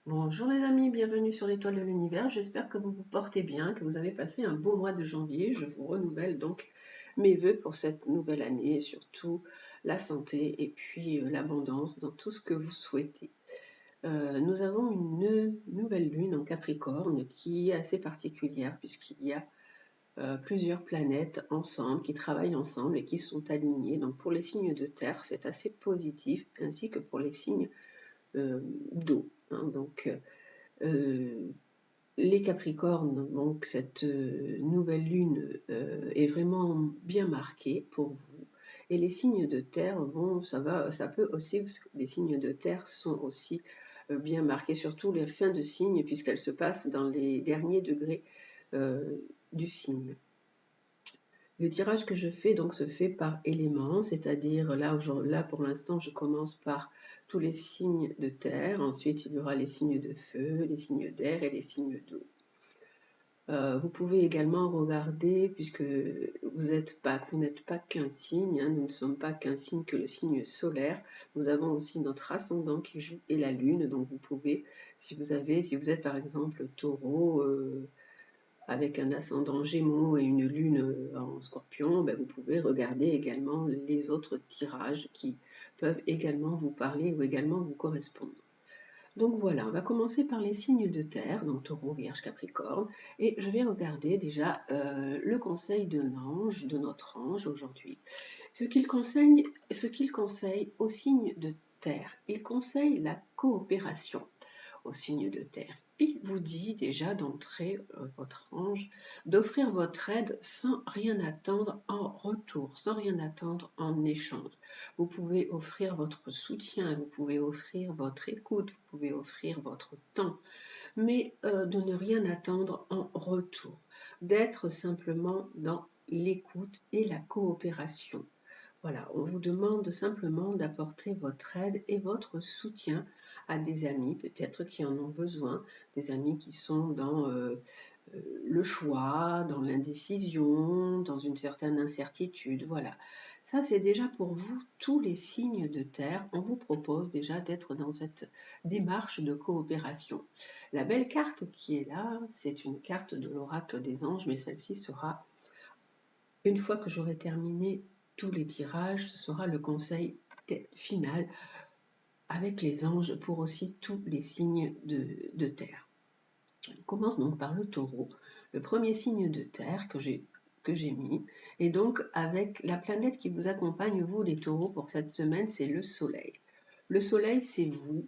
Bonjour les amis, bienvenue sur l'étoile de l'univers. J'espère que vous vous portez bien, que vous avez passé un beau mois de janvier. Je vous renouvelle donc mes vœux pour cette nouvelle année, et surtout la santé et puis l'abondance dans tout ce que vous souhaitez. Nous avons une nouvelle lune en Capricorne qui est assez particulière puisqu'il y a plusieurs planètes ensemble qui travaillent ensemble et qui sont alignées. Donc pour les signes de terre, c'est assez positif, ainsi que pour les signes d'eau, hein. Donc les Capricornes, donc cette nouvelle lune est vraiment bien marquée pour vous. Et les signes de terre ça peut aussi, parce que les signes de terre sont aussi bien marqués, surtout les fins de signes, puisqu'elles se passent dans les derniers degrés euh, du signe. Le tirage que je fais donc se fait par éléments, c'est-à-dire là pour l'instant je commence par tous les signes de terre, ensuite il y aura les signes de feu, les signes d'air et les signes d'eau. Vous pouvez également regarder, puisque vous n'êtes pas qu'un signe, hein, nous ne sommes pas qu'un signe que le signe solaire, nous avons aussi notre ascendant qui joue et la lune, donc vous pouvez, si vous êtes par exemple taureau, avec un ascendant Gémeaux et une lune en Scorpion, ben vous pouvez regarder également les autres tirages qui peuvent également vous parler ou également vous correspondre. Donc voilà, on va commencer par les signes de terre, donc Taureau, Vierge, Capricorne, et je vais regarder déjà le conseil de l'ange, de notre ange aujourd'hui. Ce qu'il conseille aux signes de terre, il conseille la coopération au signe de terre. Il vous dit déjà d'entrer, votre ange, d'offrir votre aide sans rien attendre en retour, sans rien attendre en échange. Vous pouvez offrir votre soutien, vous pouvez offrir votre écoute, vous pouvez offrir votre temps, mais de ne rien attendre en retour, d'être simplement dans l'écoute et la coopération. Voilà, on vous demande simplement d'apporter votre aide et votre soutien à des amis, peut-être qui en ont besoin, des amis qui sont dans le choix, dans l'indécision, dans une certaine incertitude. Voilà, ça c'est déjà pour vous tous les signes de terre. On vous propose déjà d'être dans cette démarche de coopération. La belle carte qui est là, c'est une carte de l'oracle des anges, mais celle-ci sera, une fois que j'aurai terminé tous les tirages, ce sera le conseil final avec les anges pour aussi tous les signes de terre. On commence donc par le taureau, le premier signe de terre que j'ai mis. Et donc avec la planète qui vous accompagne, vous les taureaux, pour cette semaine, c'est le soleil. Le soleil, c'est vous,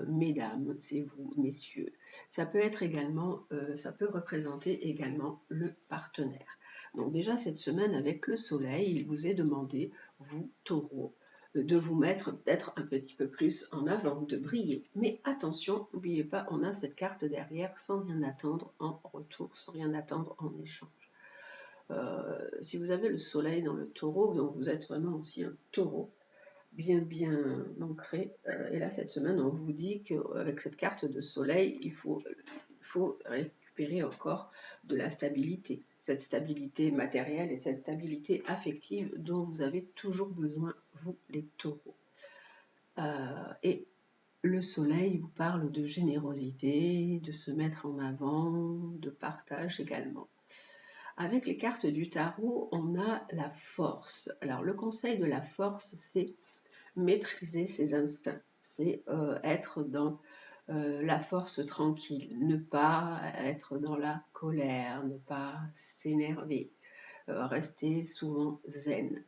mesdames, c'est vous, messieurs. Ça peut être également, ça peut représenter également le partenaire. Donc déjà cette semaine, avec le soleil, il vous est demandé, vous, taureaux, de vous mettre peut-être un petit peu plus en avant, de briller. Mais attention, n'oubliez pas, on a cette carte derrière sans rien attendre en retour, sans rien attendre en échange. Si vous avez le soleil dans le taureau, donc vous êtes vraiment aussi un taureau, bien ancré. Et là, cette semaine, on vous dit qu'avec cette carte de soleil, il faut récupérer encore de la stabilité. Cette stabilité matérielle et cette stabilité affective dont vous avez toujours besoin, vous les taureaux. Et le soleil vous parle de générosité, de se mettre en avant, de partage également. Avec les cartes du tarot, on a la force. Alors le conseil de la force, c'est maîtriser ses instincts, c'est être dans la force tranquille, ne pas être dans la colère, ne pas s'énerver, rester souvent zen.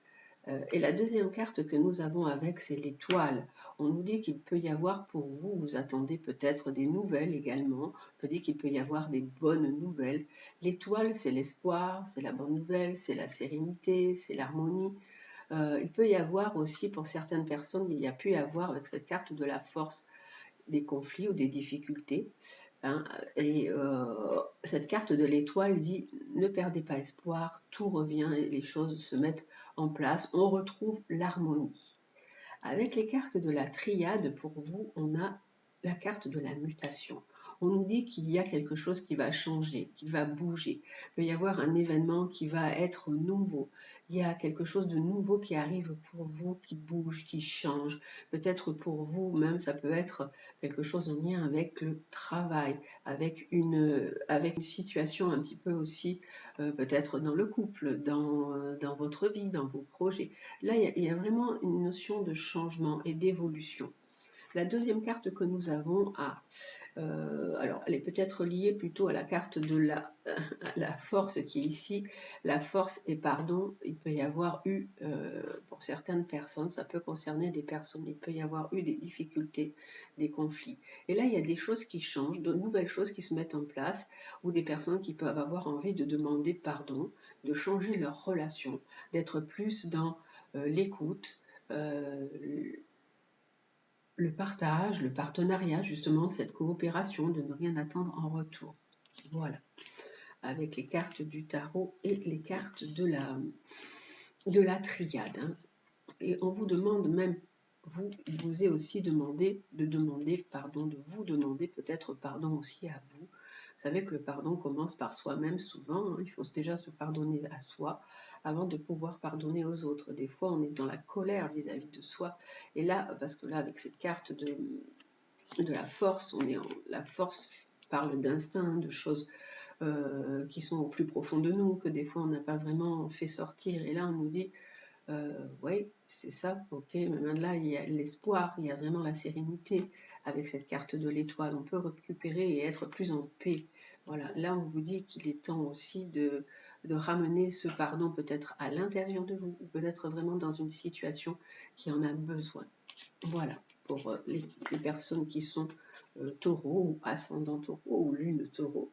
Et la deuxième carte que nous avons avec, c'est l'étoile. On nous dit qu'il peut y avoir pour vous, vous attendez peut-être des nouvelles également, on peut dire qu'il peut y avoir des bonnes nouvelles. L'étoile, c'est l'espoir, c'est la bonne nouvelle, c'est la sérénité, c'est l'harmonie. Il peut y avoir aussi, pour certaines personnes, il y a pu y avoir avec cette carte de la force des conflits ou des difficultés, hein. Et cette carte de l'étoile dit ne perdez pas espoir, tout revient et les choses se mettent en place, on retrouve l'harmonie. Avec les cartes de la triade, pour vous, on a la carte de la mutation. On nous dit qu'il y a quelque chose qui va changer, qui va bouger. Il peut y avoir un événement qui va être nouveau. Il y a quelque chose de nouveau qui arrive pour vous, qui bouge, qui change. Peut-être pour vous même, ça peut être quelque chose en lien avec le travail, avec une situation un petit peu aussi, peut-être dans le couple, dans votre vie, dans vos projets. Là, il y a vraiment une notion de changement et d'évolution. La deuxième carte que nous avons alors elle est peut-être liée plutôt à la carte de la force qui est ici. La force et pardon, il peut y avoir eu, pour certaines personnes, ça peut concerner des personnes, il peut y avoir eu des difficultés, des conflits. Et là, il y a des choses qui changent, de nouvelles choses qui se mettent en place, ou des personnes qui peuvent avoir envie de demander pardon, de changer leur relation, d'être plus dans l'écoute, le partage, le partenariat, justement, cette coopération, de ne rien attendre en retour. Voilà, avec les cartes du tarot et les cartes de la triade. Hein. Et on vous demande même, il vous est aussi demandé de vous demander peut-être pardon aussi à vous. Vous savez que le pardon commence par soi-même souvent, hein. Il faut déjà se pardonner à soi avant de pouvoir pardonner aux autres. Des fois, on est dans la colère vis-à-vis de soi. Et là, parce que là, avec cette carte de la force, la force parle d'instinct, de choses qui sont au plus profond de nous, que des fois on n'a pas vraiment fait sortir. Et là, on nous dit, oui, c'est ça, ok, mais maintenant là, il y a l'espoir, il y a vraiment la sérénité avec cette carte de l'étoile. On peut récupérer et être plus en paix. Voilà, là, on vous dit qu'il est temps aussi de ramener ce pardon peut-être à l'intérieur de vous, ou peut-être vraiment dans une situation qui en a besoin. Voilà, pour les personnes qui sont taureaux ou ascendant taureau ou lune taureau.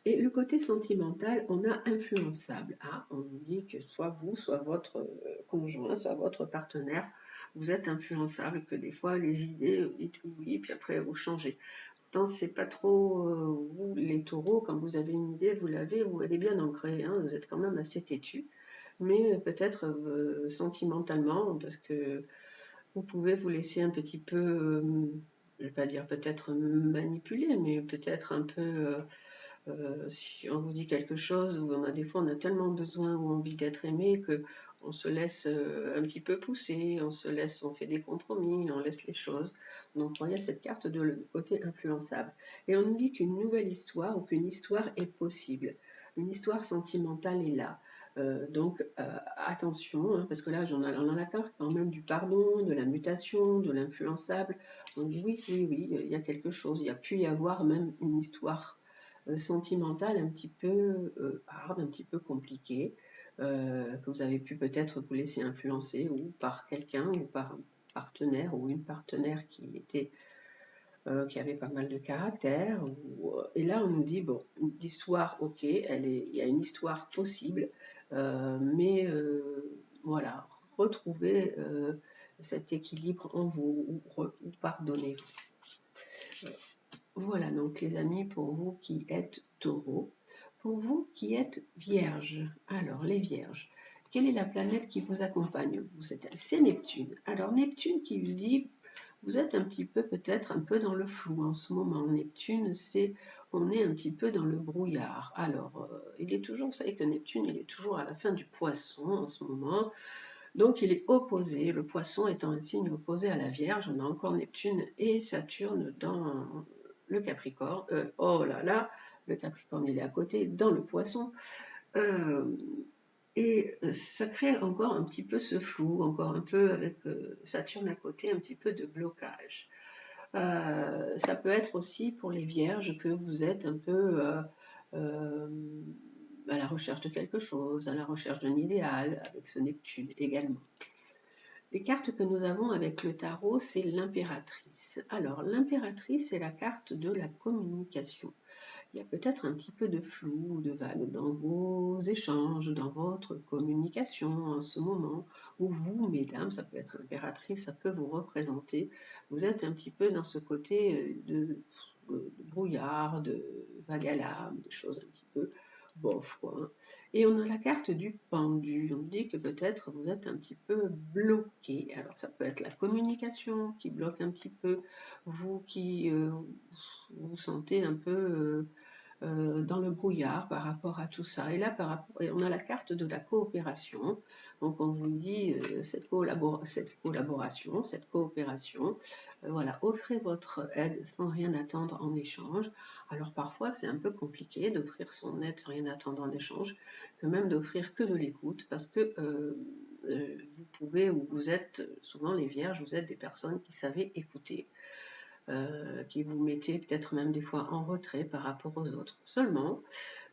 Et le côté sentimental, on a influençable. Ah, on nous dit que soit vous, soit votre conjoint, soit votre partenaire, vous êtes influençable, que des fois les idées, vous dites oui, puis après vous changez. Pourtant, c'est pas trop vous, les taureaux, quand vous avez une idée, vous elle est bien ancrée, hein, vous êtes quand même assez têtu, mais peut-être sentimentalement, parce que vous pouvez vous laisser un petit peu, je ne vais pas dire peut-être manipuler, mais peut-être un peu, si on vous dit quelque chose, où des fois on a tellement besoin ou envie d'être aimé que on se laisse un petit peu pousser, on fait des compromis, on laisse les choses. Donc il y a cette carte de le côté influençable. Et on nous dit qu'une nouvelle histoire ou qu'une histoire est possible. Une histoire sentimentale est là. Donc attention, hein, parce que là on a la carte quand même du pardon, de la mutation, de l'influençable. On dit oui, il y a quelque chose. Il y a pu y avoir même une histoire sentimentale un petit peu hard, un petit peu compliquée, que vous avez pu peut-être vous laisser influencer ou par quelqu'un ou par un partenaire ou une partenaire qui avait pas mal de caractère. Et là, on nous dit, bon, l'histoire, ok, il y a une histoire possible, mais voilà, retrouvez cet équilibre en vous ou pardonnez-vous. Voilà donc les amis pour vous qui êtes taureaux. Pour vous qui êtes vierges, alors les vierges, quelle est la planète qui vous accompagne? C'est Neptune. Alors Neptune qui vous dit, vous êtes un petit peu peut-être un peu dans le flou en ce moment. Neptune, on est un petit peu dans le brouillard. Alors il est toujours, vous savez que Neptune, il est toujours à la fin du poisson en ce moment. Donc il est opposé, le poisson étant un signe opposé à la Vierge, on a encore Neptune et Saturne dans le Capricorne. Oh là là, le Capricorne il est à côté, dans le poisson. Et ça crée encore un petit peu ce flou, encore un peu avec Saturne à côté, un petit peu de blocage. Ça peut être aussi pour les Vierges que vous êtes un peu à la recherche de quelque chose, à la recherche d'un idéal, avec ce Neptune également. Les cartes que nous avons avec le tarot, c'est l'impératrice. Alors, l'impératrice est la carte de la communication. Il y a peut-être un petit peu de flou ou de vague dans vos échanges, dans votre communication en ce moment, où vous, mesdames, ça peut être l'impératrice, ça peut vous représenter. Vous êtes un petit peu dans ce côté de brouillard, de vague à l'âme, des choses un petit peu bof, quoi, hein. Et on a la carte du pendu. On dit que peut-être vous êtes un petit peu bloqué. Alors ça peut être la communication qui bloque un petit peu, vous qui vous sentez un peu dans le brouillard par rapport à tout ça. Et là, on a la carte de la coopération. Donc, on vous dit cette collaboration, cette coopération. Voilà, offrez votre aide sans rien attendre en échange. Alors, parfois, c'est un peu compliqué d'offrir son aide sans rien attendre en échange, que même d'offrir que de l'écoute, parce que vous pouvez, ou vous êtes, souvent les vierges, vous êtes des personnes qui savez écouter. Qui vous mettez peut-être même des fois en retrait par rapport aux autres. Seulement,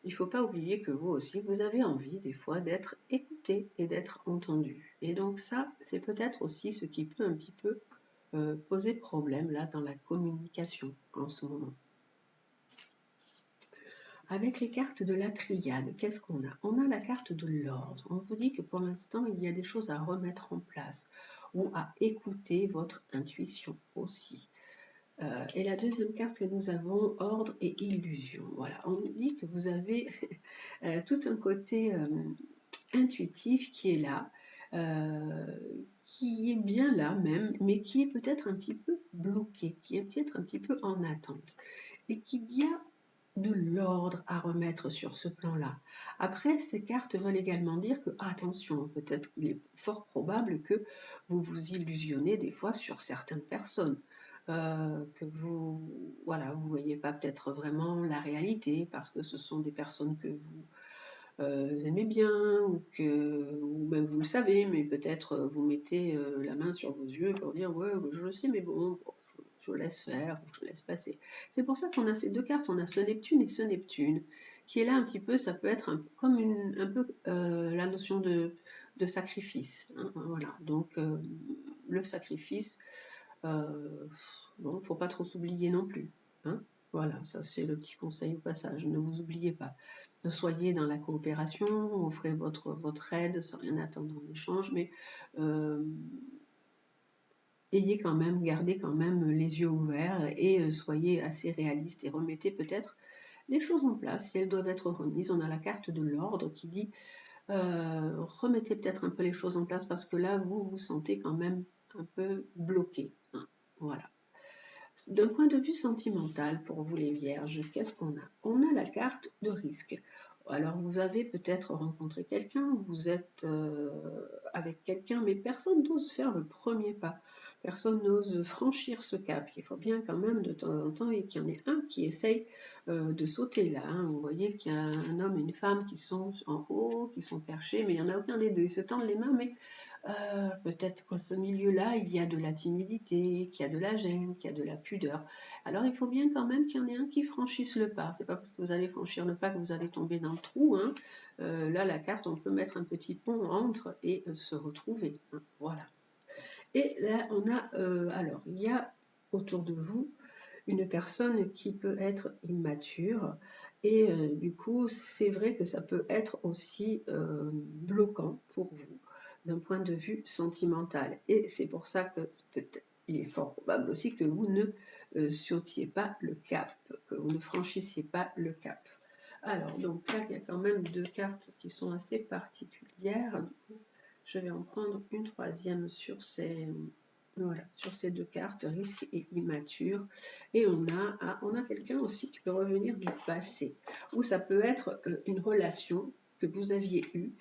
il ne faut pas oublier que vous aussi, vous avez envie des fois d'être écouté et d'être entendu. Et donc ça, c'est peut-être aussi ce qui peut un petit peu poser problème là dans la communication en ce moment. Avec les cartes de la triade, qu'est-ce qu'on a? On a la carte de l'ordre. On vous dit que pour l'instant, il y a des choses à remettre en place ou à écouter votre intuition aussi. Et la deuxième carte que nous avons, ordre et illusion. Voilà, on dit que vous avez tout un côté intuitif qui est là, qui est bien là même, mais qui est peut-être un petit peu bloqué, qui est peut-être un petit peu en attente, et qu'il y a de l'ordre à remettre sur ce plan-là. Après, ces cartes veulent également dire que, attention, peut-être qu'il est fort probable que vous vous illusionnez des fois sur certaines personnes. Que vous voyez pas peut-être vraiment la réalité parce que ce sont des personnes que vous aimez bien ou même vous le savez, mais peut-être vous mettez la main sur vos yeux pour dire ouais, je le sais, mais bon, je laisse faire, je laisse passer. C'est pour ça qu'on a ces deux cartes, on a ce Neptune et ce Neptune, qui est là un petit peu, ça peut être comme un peu la notion de sacrifice. Hein, voilà, donc le sacrifice. Bon, faut pas trop s'oublier non plus. Hein, voilà, ça c'est le petit conseil au passage. Ne vous oubliez pas. Soyez dans la coopération, offrez votre aide sans rien attendre en échange, mais gardez quand même les yeux ouverts et soyez assez réaliste et remettez peut-être les choses en place si elles doivent être remises. On a la carte de l'ordre qui dit remettez peut-être un peu les choses en place parce que là vous vous sentez quand même un peu bloqué. Hein, voilà. D'un point de vue sentimental, pour vous les vierges, qu'est-ce qu'on a? On a la carte de risque. Alors vous avez peut-être rencontré quelqu'un, vous êtes avec quelqu'un, mais personne n'ose faire le premier pas. Personne n'ose franchir ce cap. Il faut bien quand même de temps en temps qu'il y en ait un qui essaye de sauter là. Hein. Vous voyez qu'il y a un homme et une femme qui sont en haut, qui sont perchés, mais il n'y en a aucun des deux. Ils se tendent les mains, mais peut-être qu'au ce milieu-là, il y a de la timidité, qu'il y a de la gêne, qu'il y a de la pudeur. Alors il faut bien quand même qu'il y en ait un qui franchisse le pas. C'est pas parce que vous allez franchir le pas que vous allez tomber dans le trou. Hein. Là, la carte, on peut mettre un petit pont entre et se retrouver. Hein. Voilà. Et là, on a, alors, il y a autour de vous une personne qui peut être immature et du coup, c'est vrai que ça peut être aussi bloquant pour vous d'un point de vue sentimental. Et c'est pour ça que il est fort probable aussi que vous ne sautiez pas le cap, que vous ne franchissiez pas le cap. Alors, donc là, il y a quand même deux cartes qui sont assez particulières. Du coup, je vais en prendre une troisième sur ces deux cartes, risque et immature. Et on a quelqu'un aussi qui peut revenir du passé, ou ça peut être une relation que vous aviez eue,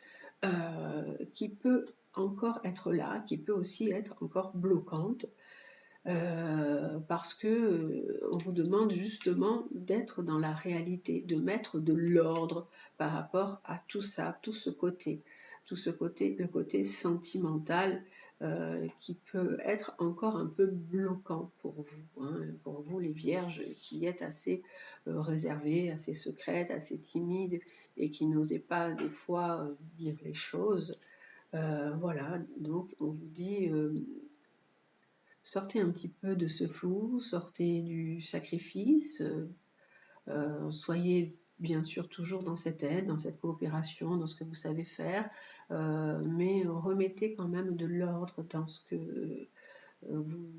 qui peut encore être là, qui peut aussi être encore bloquante, parce que on vous demande justement d'être dans la réalité, de mettre de l'ordre par rapport à tout ça, le côté sentimental qui peut être encore un peu bloquant pour vous, hein, pour vous les vierges qui êtes assez réservées, assez secrètes, assez timides et qui n'osez pas des fois dire les choses. Voilà, donc on vous dit sortez un petit peu de ce flou, sortez du sacrifice, soyez bien sûr toujours dans cette aide, dans cette coopération, dans ce que vous savez faire, mais remettez quand même de l'ordre dans ce que vous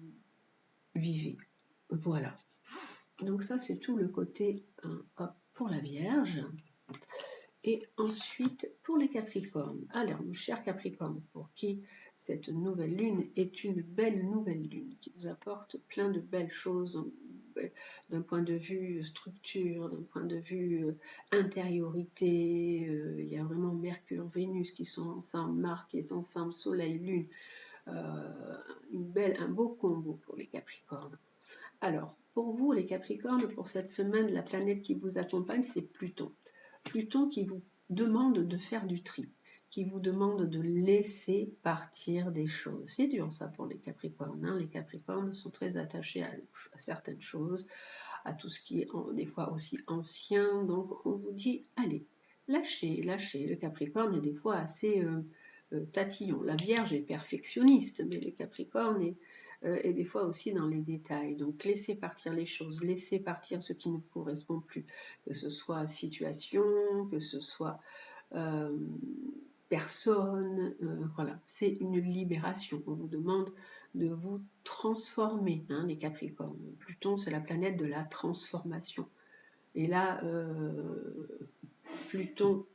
vivez. Voilà. Donc ça, c'est tout le côté pour la Vierge. Et ensuite, pour les Capricornes. Alors, mon cher Capricorne, pour qui cette nouvelle lune est une belle nouvelle lune, qui vous apporte plein de belles choses d'un point de vue structure, d'un point de vue intériorité. Il y a vraiment Mercure, Vénus qui sont ensemble, Mars qui est ensemble, Soleil, Lune. Un beau combo pour les Capricornes. Alors, pour vous, les Capricornes, pour cette semaine, la planète qui vous accompagne, c'est Pluton. Pluton qui vous demande de faire du tri, qui vous demande de laisser partir des choses. C'est dur ça pour les Capricornes. Hein. Les Capricornes sont très attachés à certaines choses, à tout ce qui est des fois aussi ancien. Donc on vous dit, allez, lâchez, lâchez. Le Capricorne est des fois assez tatillon. La Vierge est perfectionniste, mais le Capricorne est des fois aussi dans les détails. Donc laissez partir les choses, laissez partir ce qui ne correspond plus, que ce soit situation, que ce soit personne, voilà, c'est une libération. On vous demande de vous transformer, hein, les Capricornes. Pluton, c'est la planète de la transformation. Et là, Pluton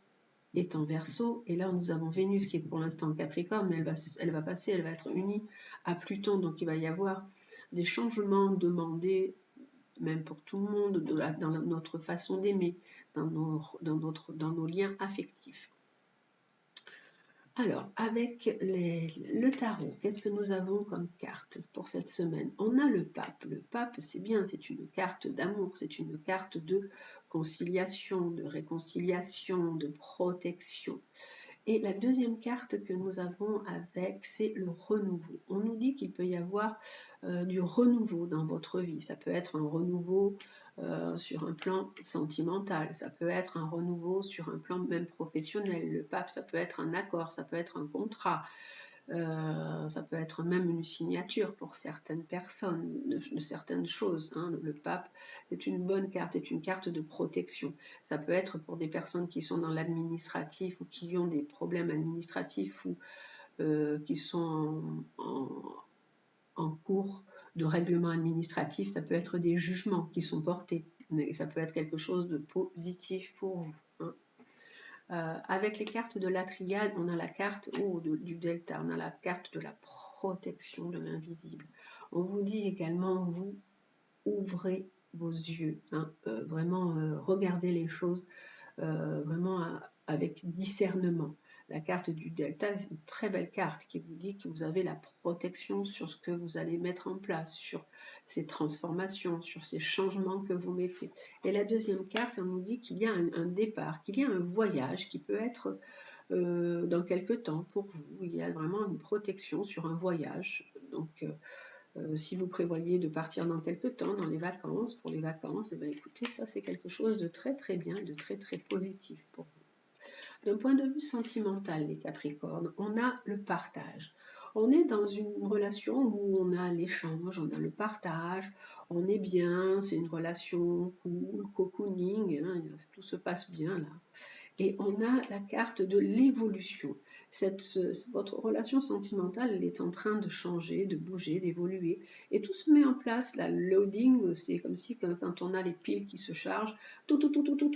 est en Verseau, et là nous avons Vénus qui est pour l'instant en Capricorne, mais elle va passer, elle va être unie à Pluton, donc il va y avoir des changements demandés, même pour tout le monde, dans notre façon d'aimer, dans nos liens affectifs. Alors, avec le tarot, qu'est-ce que nous avons comme carte pour cette semaine? On a le pape. Le pape, c'est bien, c'est une carte d'amour, c'est une carte de conciliation, de réconciliation, de protection. Et la deuxième carte que nous avons avec, c'est le renouveau. On nous dit qu'il peut y avoir du renouveau dans votre vie. Ça peut être un renouveau sur un plan sentimental, ça peut être un renouveau sur un plan même professionnel. Le pape, ça peut être un accord, ça peut être un contrat, ça peut être même une signature pour certaines personnes, de certaines choses. Hein. Le pape, c'est une bonne carte, c'est une carte de protection. Ça peut être pour des personnes qui sont dans l'administratif ou qui ont des problèmes administratifs ou qui sont en cours de règlement administratif. Ça peut être des jugements qui sont portés. Et ça peut être quelque chose de positif pour vous. Hein. Avec les cartes de la triade, on a la carte du delta, on a la carte de la protection de l'invisible. On vous dit également, vous ouvrez vos yeux, hein, vraiment regardez les choses vraiment avec discernement. La carte du delta, c'est une très belle carte qui vous dit que vous avez la protection sur ce que vous allez mettre en place, sur ces transformations, sur ces changements que vous mettez. Et la deuxième carte, on nous dit qu'il y a un départ, qu'il y a un voyage qui peut être dans quelque temps pour vous. Il y a vraiment une protection sur un voyage. Donc, si vous prévoyez de partir dans quelque temps, dans les vacances, pour les vacances, eh bien, écoutez, ça c'est quelque chose de très très bien, de très très positif pour vous. D'un point de vue sentimental, les Capricornes, on a le partage. On est dans une relation où on a l'échange, on a le partage, on est bien, c'est une relation cool, cocooning, hein, tout se passe bien là. Et on a la carte de l'évolution. Votre relation sentimentale, elle est en train de changer, de bouger, d'évoluer. Et tout se met en place. La loading, c'est comme si quand on a les piles qui se chargent, tout,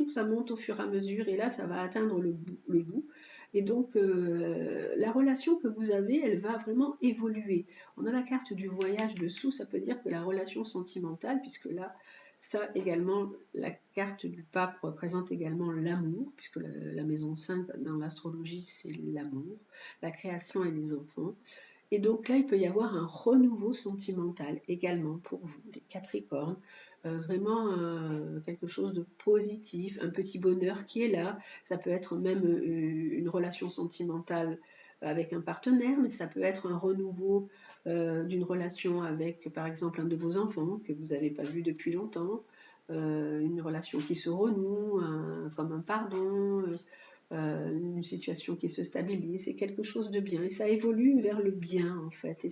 ça monte au fur et à mesure. Et là, ça va atteindre le bout. Et donc, la relation que vous avez, elle va vraiment évoluer. On a la carte du voyage dessous. Ça peut dire que la relation sentimentale, puisque là, ça également, la carte du pape représente également l'amour, puisque la maison 5 dans l'astrologie, c'est l'amour, la création et les enfants. Et donc là, il peut y avoir un renouveau sentimental également pour vous, les Capricornes. Vraiment quelque chose de positif, un petit bonheur qui est là. Ça peut être même une relation sentimentale avec un partenaire, mais ça peut être un renouveau d'une relation avec, par exemple, un de vos enfants que vous n'avez pas vu depuis longtemps, une relation qui se renoue, comme un pardon, une situation qui se stabilise, c'est quelque chose de bien. Et ça évolue vers le bien, en fait.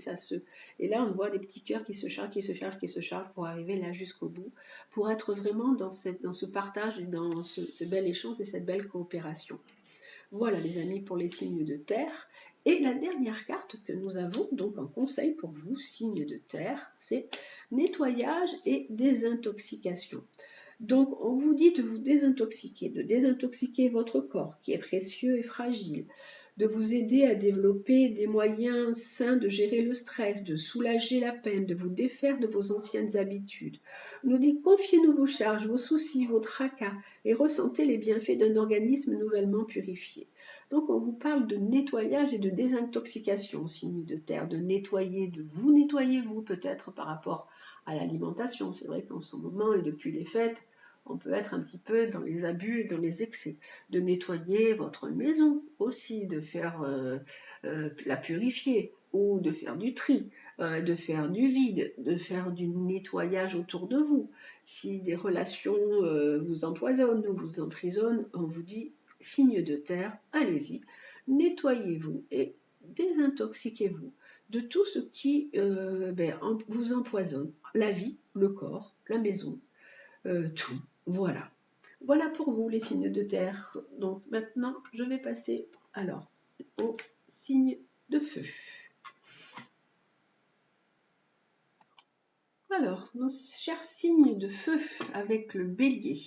Et là, on voit des petits cœurs qui se chargent pour arriver là jusqu'au bout, pour être vraiment dans ce partage et dans ce bel échange et cette belle coopération. Voilà les amis pour les signes de terre. Et la dernière carte que nous avons donc en conseil pour vous, signes de terre, c'est nettoyage et désintoxication. Donc on vous dit de vous désintoxiquer, de désintoxiquer votre corps qui est précieux et fragile, de vous aider à développer des moyens sains de gérer le stress, de soulager la peine, de vous défaire de vos anciennes habitudes. On nous dit confiez-nous vos charges, vos soucis, vos tracas et ressentez les bienfaits d'un organisme nouvellement purifié. Donc on vous parle de nettoyage et de désintoxication, signe de terre, de nettoyer, de vous nettoyer vous peut-être par rapport à l'alimentation. C'est vrai qu'en ce moment et depuis les fêtes, on peut être un petit peu dans les abus et dans les excès. De nettoyer votre maison aussi, de faire la purifier ou de faire du tri, de faire du vide, de faire du nettoyage autour de vous. Si des relations vous empoisonnent ou vous emprisonnent, on vous dit signe de terre, allez-y, nettoyez-vous et désintoxiquez-vous de tout ce qui vous empoisonne, la vie, le corps, la maison, tout. Voilà. Voilà pour vous les signes de terre. Donc maintenant, je vais passer alors aux signes de feu. Alors, nos chers signes de feu avec le bélier.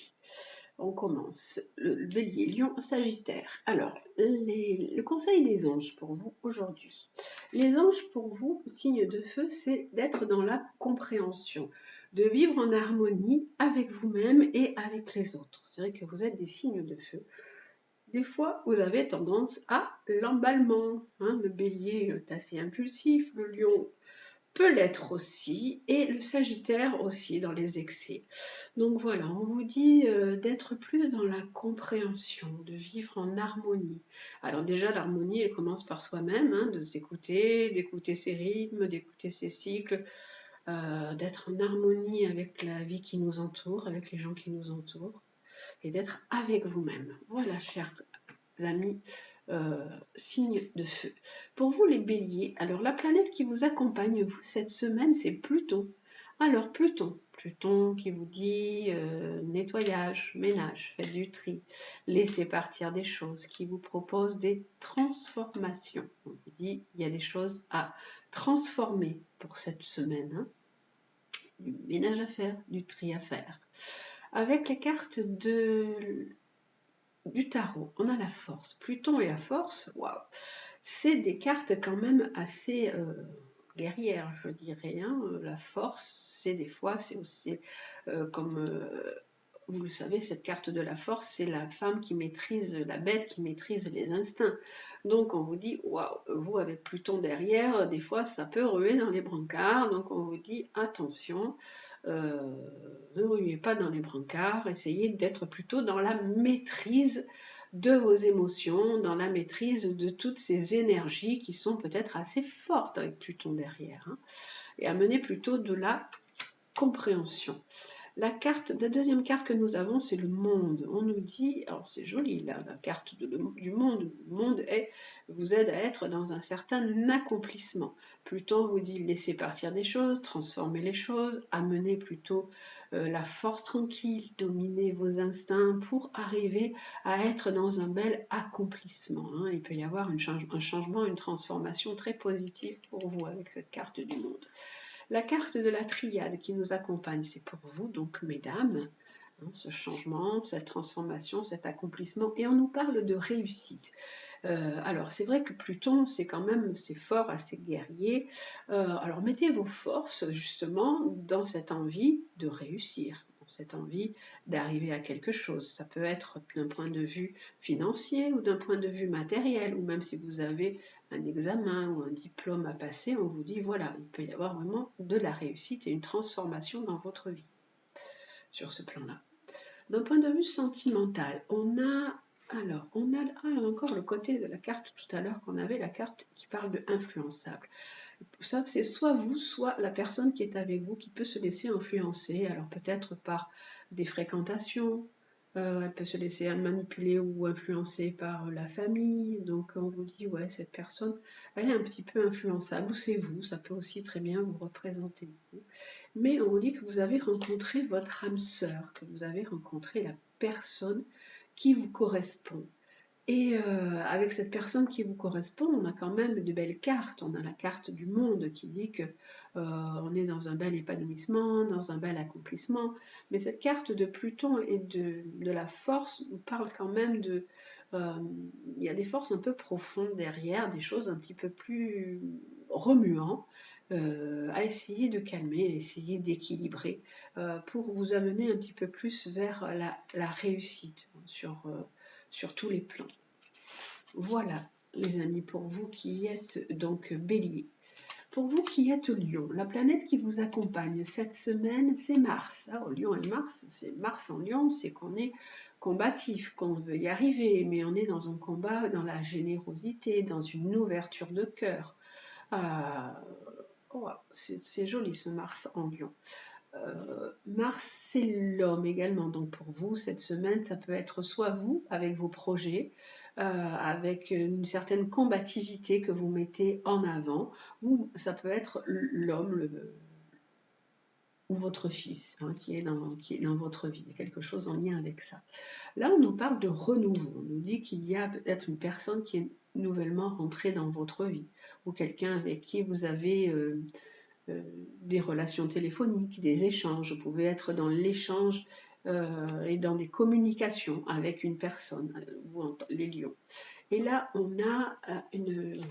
On commence. Le bélier, lion, sagittaire. Alors, le conseil des anges pour vous aujourd'hui. Les anges pour vous, signe de feu, c'est d'être dans la compréhension, de vivre en harmonie avec vous-même et avec les autres. C'est vrai que vous êtes des signes de feu. Des fois, vous avez tendance à l'emballement. Le bélier est assez impulsif, le lion peut l'être aussi, et le sagittaire aussi dans les excès. Donc voilà, on vous dit d'être plus dans la compréhension, de vivre en harmonie. Alors déjà, l'harmonie, elle commence par soi-même, de s'écouter, d'écouter ses rythmes, d'écouter ses cycles, d'être en harmonie avec la vie qui nous entoure, avec les gens qui nous entourent, et d'être avec vous-même. Voilà, chers amis, signe de feu. Pour vous les béliers, alors la planète qui vous accompagne vous cette semaine, c'est Pluton. Alors Pluton qui vous dit nettoyage, ménage, faites du tri, laissez partir des choses, qui vous propose des transformations. On vous dit il y a des choses à transformer pour cette semaine, du ménage à faire, du tri à faire. Avec les cartes du tarot, on a la force. Pluton et la force, waouh, c'est des cartes quand même assez guerrières, je dirais. La force, c'est des fois, c'est aussi comme vous le savez, cette carte de la force, c'est la femme qui maîtrise, la bête qui maîtrise les instincts. Donc on vous dit, waouh, vous avec Pluton derrière, des fois ça peut ruer dans les brancards. Donc on vous dit, attention, ne ruez pas dans les brancards, essayez d'être plutôt dans la maîtrise de vos émotions, dans la maîtrise de toutes ces énergies qui sont peut-être assez fortes avec Pluton derrière, et amener plutôt de la compréhension. La deuxième carte que nous avons, c'est le monde. On nous dit, alors c'est joli là, la carte du monde. Le monde vous aide à être dans un certain accomplissement. Pluton vous dit laisser partir des choses, transformer les choses, amener plutôt la force tranquille, dominer vos instincts pour arriver à être dans un bel accomplissement. Il peut y avoir un changement, une transformation très positive pour vous avec cette carte du monde. La carte de la triade qui nous accompagne, c'est pour vous, donc mesdames, ce changement, cette transformation, cet accomplissement, et on nous parle de réussite. Alors c'est vrai que Pluton, c'est fort, assez guerrier. Alors mettez vos forces justement dans cette envie de réussir, dans cette envie d'arriver à quelque chose. Ça peut être d'un point de vue financier ou d'un point de vue matériel, ou même si vous avez un examen ou un diplôme à passer, on vous dit voilà, il peut y avoir vraiment de la réussite et une transformation dans votre vie sur ce plan-là. D'un point de vue sentimental, on a encore le côté de la carte tout à l'heure qu'on avait, la carte qui parle de influençable. Ça, c'est soit vous, soit la personne qui est avec vous qui peut se laisser influencer, alors peut-être par des fréquentations, elle peut se laisser manipuler ou influencer par la famille, donc on vous dit, ouais, cette personne, elle est un petit peu influençable, ou c'est vous, ça peut aussi très bien vous représenter. Mais on vous dit que vous avez rencontré votre âme sœur, que vous avez rencontré la personne qui vous correspond. Et avec cette personne qui vous correspond, on a quand même de belles cartes. On a la carte du monde qui dit que on est dans un bel épanouissement, dans un bel accomplissement. Mais cette carte de Pluton et de la force nous parle quand même il y a des forces un peu profondes derrière, des choses un petit peu plus remuantes, à essayer de calmer, à essayer d'équilibrer pour vous amener un petit peu plus vers la réussite sur tous les plans. Voilà, les amis, pour vous qui êtes donc Bélier. Pour vous qui êtes Lion, la planète qui vous accompagne cette semaine, c'est Mars. Ah, Lion et Mars, c'est Mars en Lion, c'est qu'on est combatif, qu'on veut y arriver, mais on est dans un combat, dans la générosité, dans une ouverture de cœur. Oh, c'est joli ce Mars en Lion. Mars, c'est l'homme également. Donc pour vous, cette semaine, ça peut être soit vous, avec vos projets, avec une certaine combativité que vous mettez en avant, ou ça peut être l'homme ou votre fils qui est dans votre vie. Il y a quelque chose en lien avec ça. Là, on nous parle de renouveau. On nous dit qu'il y a peut-être une personne qui est nouvellement rentrée dans votre vie, ou quelqu'un avec qui vous avez des relations téléphoniques, des échanges. Vous pouvez être dans l'échange et dans des communications avec une personne, vous, les lions. Et là, on a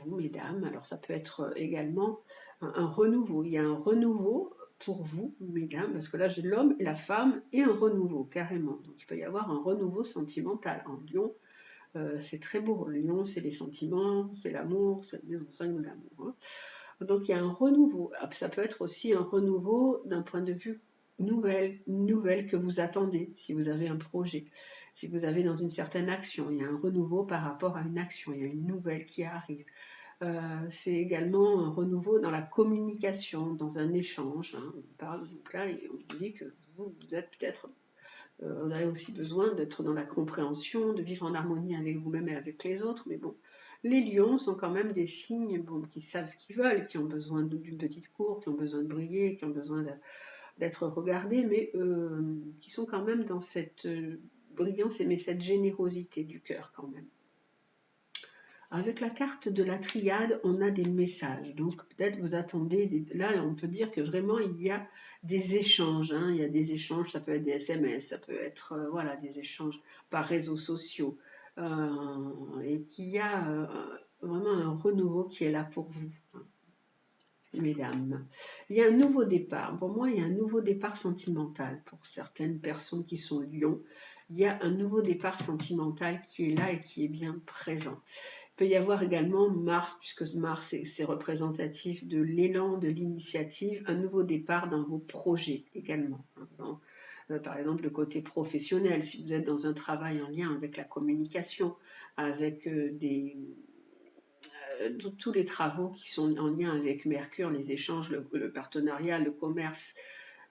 vous, mesdames, alors ça peut être également un renouveau. Il y a un renouveau pour vous, mesdames, parce que là, j'ai l'homme et la femme et un renouveau, carrément. Donc, il peut y avoir un renouveau sentimental. En lion, c'est très beau. Le lion, c'est les sentiments, c'est l'amour, c'est la maison 5 de l'amour. Donc il y a un renouveau. Ça peut être aussi un renouveau d'un point de vue nouvelle que vous attendez, si vous avez un projet, si vous avez dans une certaine action, il y a un renouveau par rapport à une action, il y a une nouvelle qui arrive. C'est également un renouveau dans la communication, dans un échange. On parle, donc là, on dit que vous êtes peut-être, vous avez aussi besoin d'être dans la compréhension, de vivre en harmonie avec vous-même et avec les autres, mais bon, les lions sont quand même des signes qui savent ce qu'ils veulent, qui ont besoin d'une petite cour, qui ont besoin de briller, qui ont besoin d'être regardés, mais qui sont quand même dans cette brillance et cette générosité du cœur quand même. Avec la carte de la triade, on a des messages. Donc peut-être vous attendez, là on peut dire que vraiment il y a des échanges. Il y a des échanges, ça peut être des SMS, ça peut être voilà, des échanges par réseaux sociaux. Et qu'il y a vraiment un renouveau qui est là pour vous, mesdames. Il y a un nouveau départ. Pour moi, il y a un nouveau départ sentimental pour certaines personnes qui sont lions. Il y a un nouveau départ sentimental qui est là et qui est bien présent. Il peut y avoir également Mars, puisque Mars c'est représentatif de l'élan, de l'initiative, un nouveau départ dans vos projets également. Par exemple, le côté professionnel, si vous êtes dans un travail en lien avec la communication, avec tous les travaux qui sont en lien avec Mercure, les échanges, le partenariat, le commerce,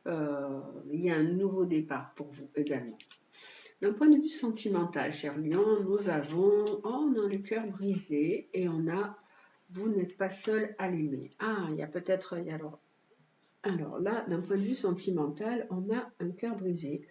il y a un nouveau départ pour vous également. D'un point de vue sentimental, cher Lion, nous avons, on a le cœur brisé et on a, vous n'êtes pas seul à l'aimer. Ah, il y a peut-être, alors là, d'un point de vue sentimental, on a un cœur brisé,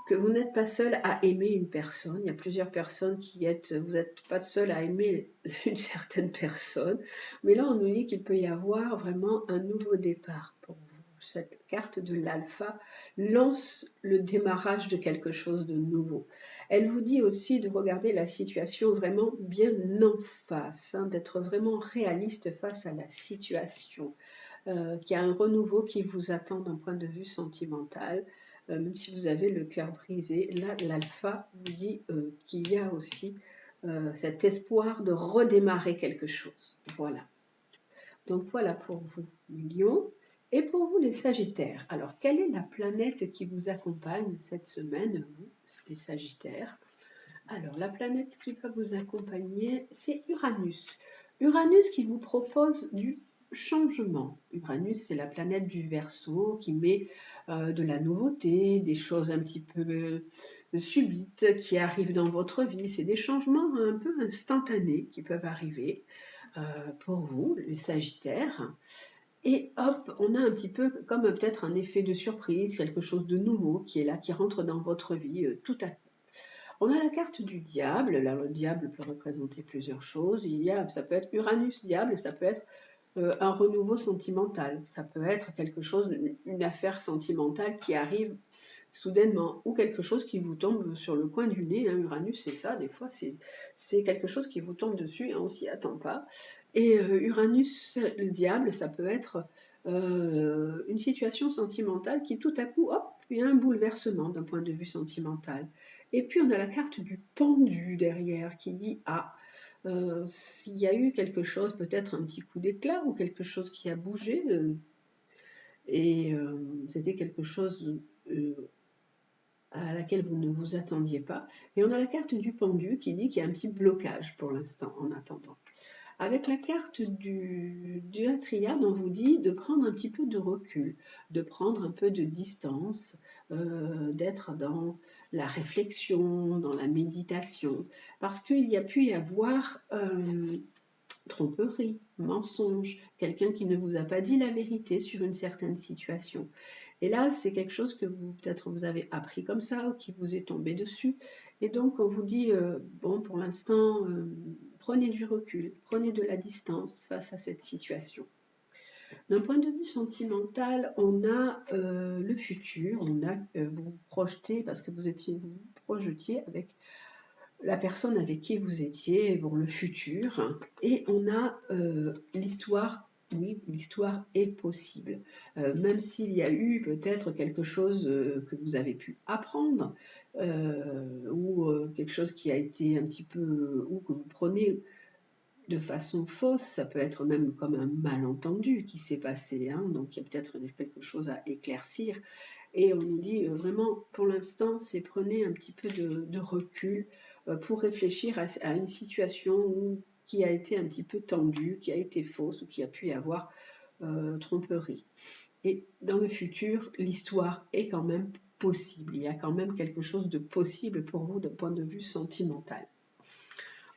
que vous n'êtes pas seul à aimer une personne. Il y a plusieurs personnes vous n'êtes pas seul à aimer une certaine personne, mais là, on nous dit qu'il peut y avoir vraiment un nouveau départ pour vous. Cette carte de l'alpha lance le démarrage de quelque chose de nouveau. Elle vous dit aussi de regarder la situation vraiment bien en face, d'être vraiment réaliste face à la situation, qu'il y a un renouveau qui vous attend d'un point de vue sentimental, même si vous avez le cœur brisé. Là, l'alpha vous dit qu'il y a aussi cet espoir de redémarrer quelque chose. Voilà. Donc voilà pour vous, Lion. Et pour vous, les Sagittaires, alors quelle est la planète qui vous accompagne cette semaine, vous, les Sagittaires? Alors, la planète qui va vous accompagner, c'est Uranus. Uranus qui vous propose du changement. Uranus, c'est la planète du Verseau qui met de la nouveauté, des choses un petit peu subites qui arrivent dans votre vie. C'est des changements un peu instantanés qui peuvent arriver pour vous, les Sagittaires. Et hop, on a un petit peu comme peut-être un effet de surprise, quelque chose de nouveau qui est là, qui rentre dans votre vie tout à coup. On a la carte du diable. Là, le diable peut représenter plusieurs choses. Ça peut être Uranus-diable, ça peut être un renouveau sentimental. Ça peut être quelque chose, une affaire sentimentale qui arrive soudainement, ou quelque chose qui vous tombe sur le coin du nez. Hein. Uranus, c'est ça, des fois, c'est quelque chose qui vous tombe dessus et on s'y attend pas. Et Uranus, le diable, ça peut être une situation sentimentale qui tout à coup, hop, il y a un bouleversement d'un point de vue sentimental. Et puis on a la carte du pendu derrière qui dit ah, s'il y a eu quelque chose, peut-être un petit coup d'éclat ou quelque chose qui a bougé, et c'était quelque chose à laquelle vous ne vous attendiez pas. Et on a la carte du pendu qui dit qu'il y a un petit blocage pour l'instant en attendant. Avec la carte de la triade, on vous dit de prendre un petit peu de recul, de prendre un peu de distance, d'être dans la réflexion, dans la méditation, parce qu'il y a pu y avoir tromperie, mensonge, quelqu'un qui ne vous a pas dit la vérité sur une certaine situation. Et là, c'est quelque chose que vous peut-être vous avez appris comme ça ou qui vous est tombé dessus. Et donc, on vous dit, bon, pour l'instant, prenez du recul, prenez de la distance face à cette situation. D'un point de vue sentimental, on a le futur, on a vous vous projetez parce que vous vous projetiez avec la personne avec qui vous étiez pour le futur, hein, et on a l'histoire. Oui, l'histoire est possible. Même s'il y a eu peut-être quelque chose que vous avez pu apprendre, ou quelque chose qui a été un petit peu, ou que vous prenez de façon fausse, ça peut être même comme un malentendu qui s'est passé, hein, donc il y a peut-être quelque chose à éclaircir. Et on nous dit vraiment, pour l'instant, c'est prenez un petit peu de recul pour réfléchir à une situation qui a été un petit peu tendue, qui a été fausse ou qui a pu y avoir tromperie. Et dans le futur, l'histoire est quand même possible. Il y a quand même quelque chose de possible pour vous d'un point de vue sentimental.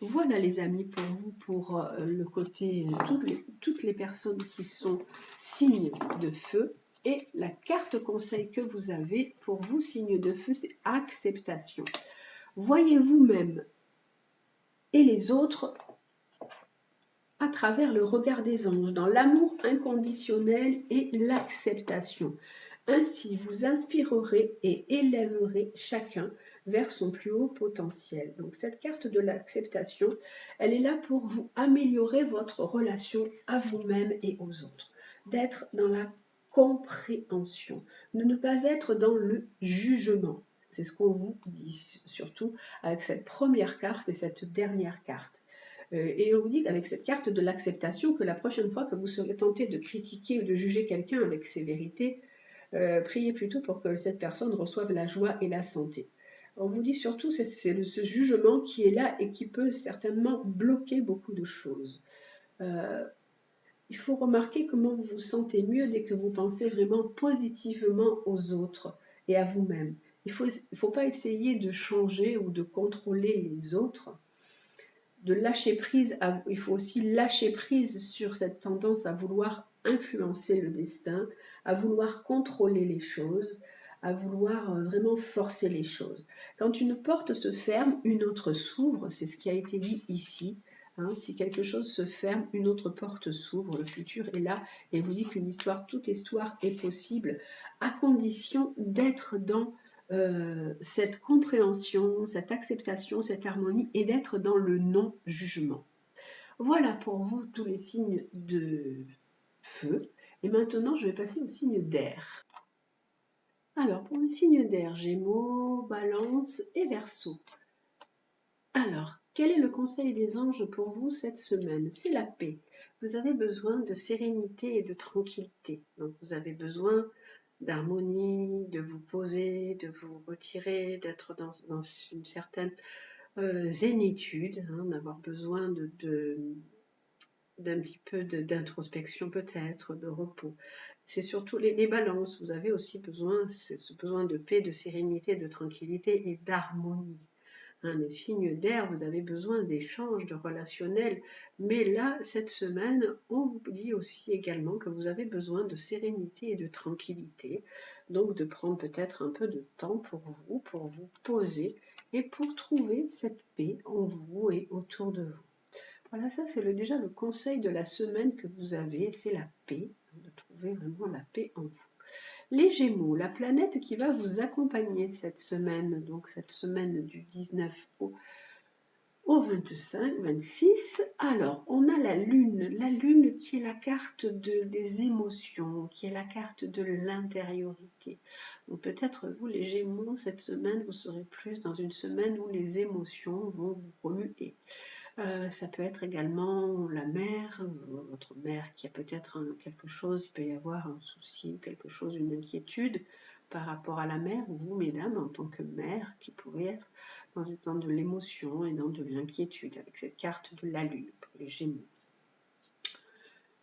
Voilà les amis pour vous, pour le côté, toutes les personnes qui sont signes de feu. Et la carte conseil que vous avez pour vous, signe de feu, c'est acceptation. Voyez vous-même et les autres à travers le regard des anges, dans l'amour inconditionnel et l'acceptation. Ainsi, vous inspirerez et élèverez chacun vers son plus haut potentiel. Donc cette carte de l'acceptation, elle est là pour vous améliorer votre relation à vous-même et aux autres. D'être dans la compréhension, de ne pas être dans le jugement. C'est ce qu'on vous dit, surtout avec cette première carte et cette dernière carte. Et on vous dit qu'avec cette carte de l'acceptation, que la prochaine fois que vous serez tenté de critiquer ou de juger quelqu'un avec sévérité, priez plutôt pour que cette personne reçoive la joie et la santé. On vous dit surtout, c'est ce jugement qui est là et qui peut certainement bloquer beaucoup de choses. Il faut remarquer comment vous vous sentez mieux dès que vous pensez vraiment positivement aux autres et à vous-même. Il ne faut pas essayer de changer ou de contrôler les autres, de lâcher prise. Il faut aussi lâcher prise sur cette tendance à vouloir influencer le destin, à vouloir contrôler les choses, à vouloir vraiment forcer les choses. Quand une porte se ferme, une autre s'ouvre, c'est ce qui a été dit ici. Hein, si quelque chose se ferme, une autre porte s'ouvre, le futur est là, et vous dit qu'une histoire, toute histoire est possible, à condition d'être dans cette compréhension, cette acceptation, cette harmonie, et d'être dans le non-jugement. Voilà pour vous tous les signes de feu. Et maintenant, je vais passer aux signes d'air. Alors, pour les signes d'air, Gémeaux, Balance et Verseau. Alors, quel est le conseil des anges pour vous cette semaine? C'est la paix. Vous avez besoin de sérénité et de tranquillité. Donc, vous avez besoin d'harmonie, de vous poser, de vous retirer, d'être dans une certaine zénitude, hein, d'avoir besoin d'un petit peu d'introspection peut-être, de repos. C'est surtout les balances. Vous avez aussi besoin, ce besoin de paix, de sérénité, de tranquillité et d'harmonie. Hein, les signes d'air, vous avez besoin d'échanges, de relationnels, mais là, cette semaine, on vous dit aussi également que vous avez besoin de sérénité et de tranquillité, donc de prendre peut-être un peu de temps pour vous poser et pour trouver cette paix en vous et autour de vous. Voilà, ça c'est déjà le conseil de la semaine que vous avez, c'est la paix, de trouver vraiment la paix en vous. Les Gémeaux, la planète qui va vous accompagner cette semaine, donc cette semaine du 19 au 25, 26. Alors, on a la Lune qui est la carte des émotions, qui est la carte de l'intériorité. Donc peut-être vous, les Gémeaux, cette semaine, vous serez plus dans une semaine où les émotions vont vous remuer. Ça peut être également la mère, votre mère qui a peut-être quelque chose, il peut y avoir un souci, quelque chose, une inquiétude par rapport à la mère, ou vous, mesdames, en tant que mère, qui pourrait être dans le temps de l'émotion et dans de l'inquiétude, avec cette carte de la Lune pour les Gémeaux.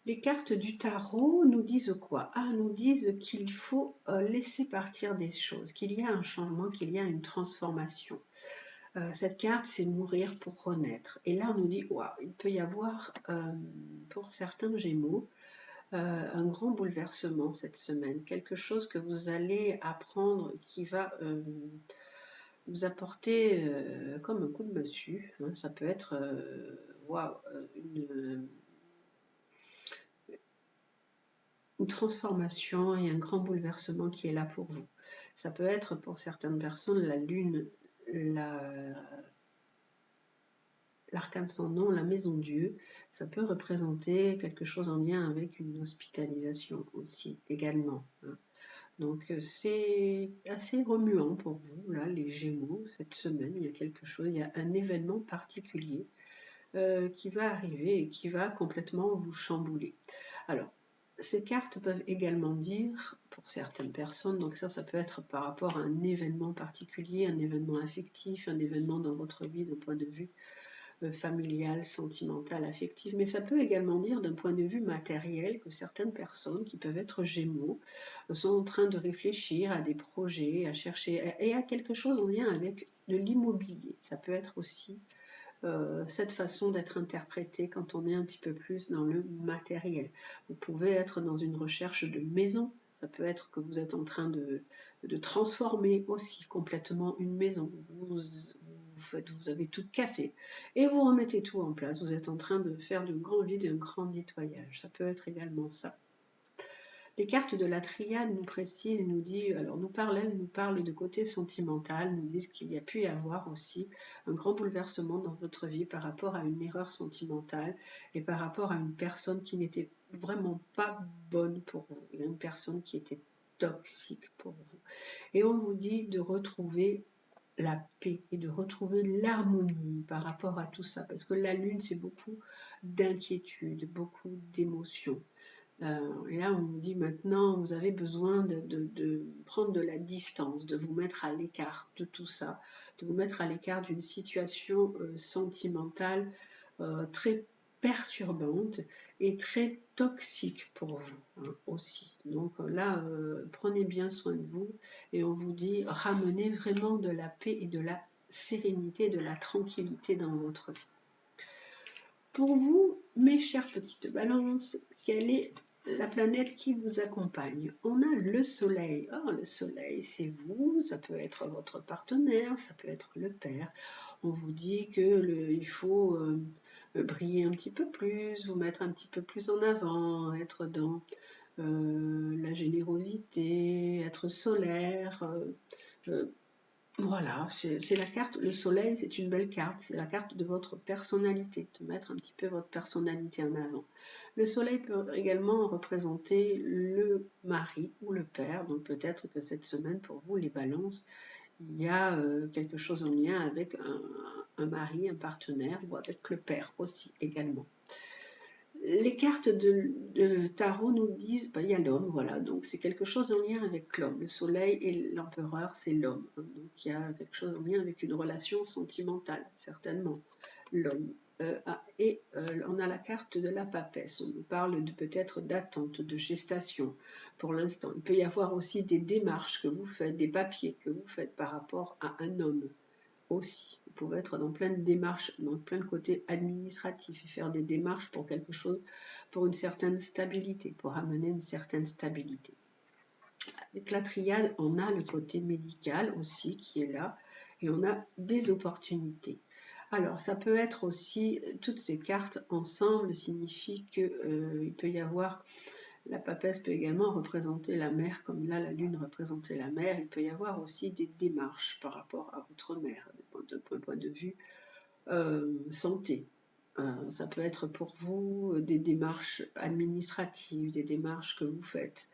Les cartes du tarot nous disent quoi? Nous disent qu'il faut laisser partir des choses, qu'il y a un changement, qu'il y a une transformation. Cette carte, c'est mourir pour renaître. Et là, on nous dit, wow, il peut y avoir, pour certains Gémeaux, un grand bouleversement cette semaine. Quelque chose que vous allez apprendre qui va vous apporter comme un coup de massue. Hein. Ça peut être wow, une transformation et un grand bouleversement qui est là pour vous. Ça peut être pour certaines personnes la lune, l'arcane sans nom, la maison Dieu, ça peut représenter quelque chose en lien avec une hospitalisation aussi, également. Hein. Donc c'est assez remuant pour vous, là, les Gémeaux, cette semaine, il y a quelque chose, il y a un événement particulier qui va arriver et qui va complètement vous chambouler. Alors, ces cartes peuvent également dire, pour certaines personnes, donc ça peut être par rapport à un événement particulier, un événement affectif, un événement dans votre vie d'un point de vue familiale, sentimentale, affective, mais ça peut également dire d'un point de vue matériel que certaines personnes qui peuvent être Gémeaux sont en train de réfléchir à des projets, à chercher, et à quelque chose en lien avec de l'immobilier. Ça peut être aussi cette façon d'être interprétée quand on est un petit peu plus dans le matériel. Vous pouvez être dans une recherche de maison, ça peut être que vous êtes en train de transformer aussi complètement une maison. Vous avez tout cassé et vous remettez tout en place. Vous êtes en train de faire de grands vides et un grand nettoyage. Ça peut être également ça. Les cartes de la triade nous précisent, nous disent, alors nous parlent de côté sentimental, nous disent qu'il y a pu y avoir aussi un grand bouleversement dans votre vie par rapport à une erreur sentimentale et par rapport à une personne qui n'était vraiment pas bonne pour vous, une personne qui était toxique pour vous. Et on vous dit de retrouver la paix et de retrouver l'harmonie par rapport à tout ça, parce que la lune, c'est beaucoup d'inquiétude, beaucoup d'émotions. Et là, on nous dit maintenant, vous avez besoin de prendre de la distance, de vous mettre à l'écart de tout ça, de vous mettre à l'écart d'une situation sentimentale très perturbante et très toxique pour vous hein, aussi. Donc là, prenez bien soin de vous et on vous dit ramenez vraiment de la paix et de la sérénité, de la tranquillité dans votre vie. Pour vous, mes chères petites balances, quelle est la planète qui vous accompagne? On a le soleil. Le soleil, c'est vous, ça peut être votre partenaire, ça peut être le père. On vous dit qu'il faut briller un petit peu plus, vous mettre un petit peu plus en avant, être dans la générosité, être solaire. Voilà, c'est la carte, le soleil, c'est une belle carte, c'est la carte de votre personnalité, de mettre un petit peu votre personnalité en avant. Le soleil peut également représenter le mari ou le père, donc peut-être que cette semaine, pour vous, les balances, il y a quelque chose en lien avec un mari, un partenaire, ou avec le père aussi également. Les cartes de tarot nous disent, il y a l'homme, voilà, donc c'est quelque chose en lien avec l'homme. Le soleil et l'empereur, c'est l'homme. Hein, donc il y a quelque chose en lien avec une relation sentimentale, certainement, l'homme. On a la carte de la papesse, on nous parle peut-être d'attente, de gestation pour l'instant. Il peut y avoir aussi des démarches que vous faites, des papiers que vous faites par rapport à un homme aussi. Vous pouvez être dans plein de démarches, dans plein de côtés administratifs et faire des démarches pour quelque chose, pour une certaine stabilité, pour amener une certaine stabilité. Avec la triade, on a le côté médical aussi qui est là et on a des opportunités. Alors, ça peut être aussi, toutes ces cartes ensemble signifient qu'il peut y avoir La papesse peut également représenter la mer, comme là la lune représentait la mer. Il peut y avoir aussi des démarches par rapport à votre mère, d'un point de vue santé. Ça peut être pour vous des démarches administratives, des démarches que vous faites.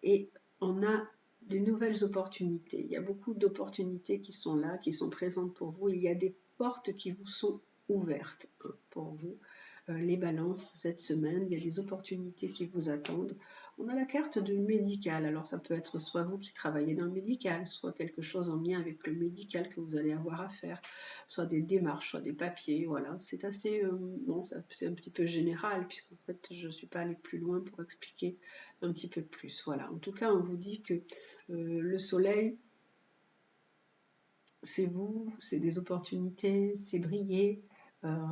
Et on a des nouvelles opportunités. Il y a beaucoup d'opportunités qui sont là, qui sont présentes pour vous. Il y a des portes qui vous sont ouvertes pour vous. Les balances cette semaine, il y a des opportunités qui vous attendent. On a la carte du médical, alors ça peut être soit vous qui travaillez dans le médical, soit quelque chose en lien avec le médical que vous allez avoir à faire, soit des démarches, soit des papiers, voilà. C'est assez, bon, c'est un petit peu général, puisqu'en fait je ne suis pas allée plus loin pour expliquer un petit peu plus, voilà. En tout cas, on vous dit que le soleil, c'est vous, c'est des opportunités, c'est briller.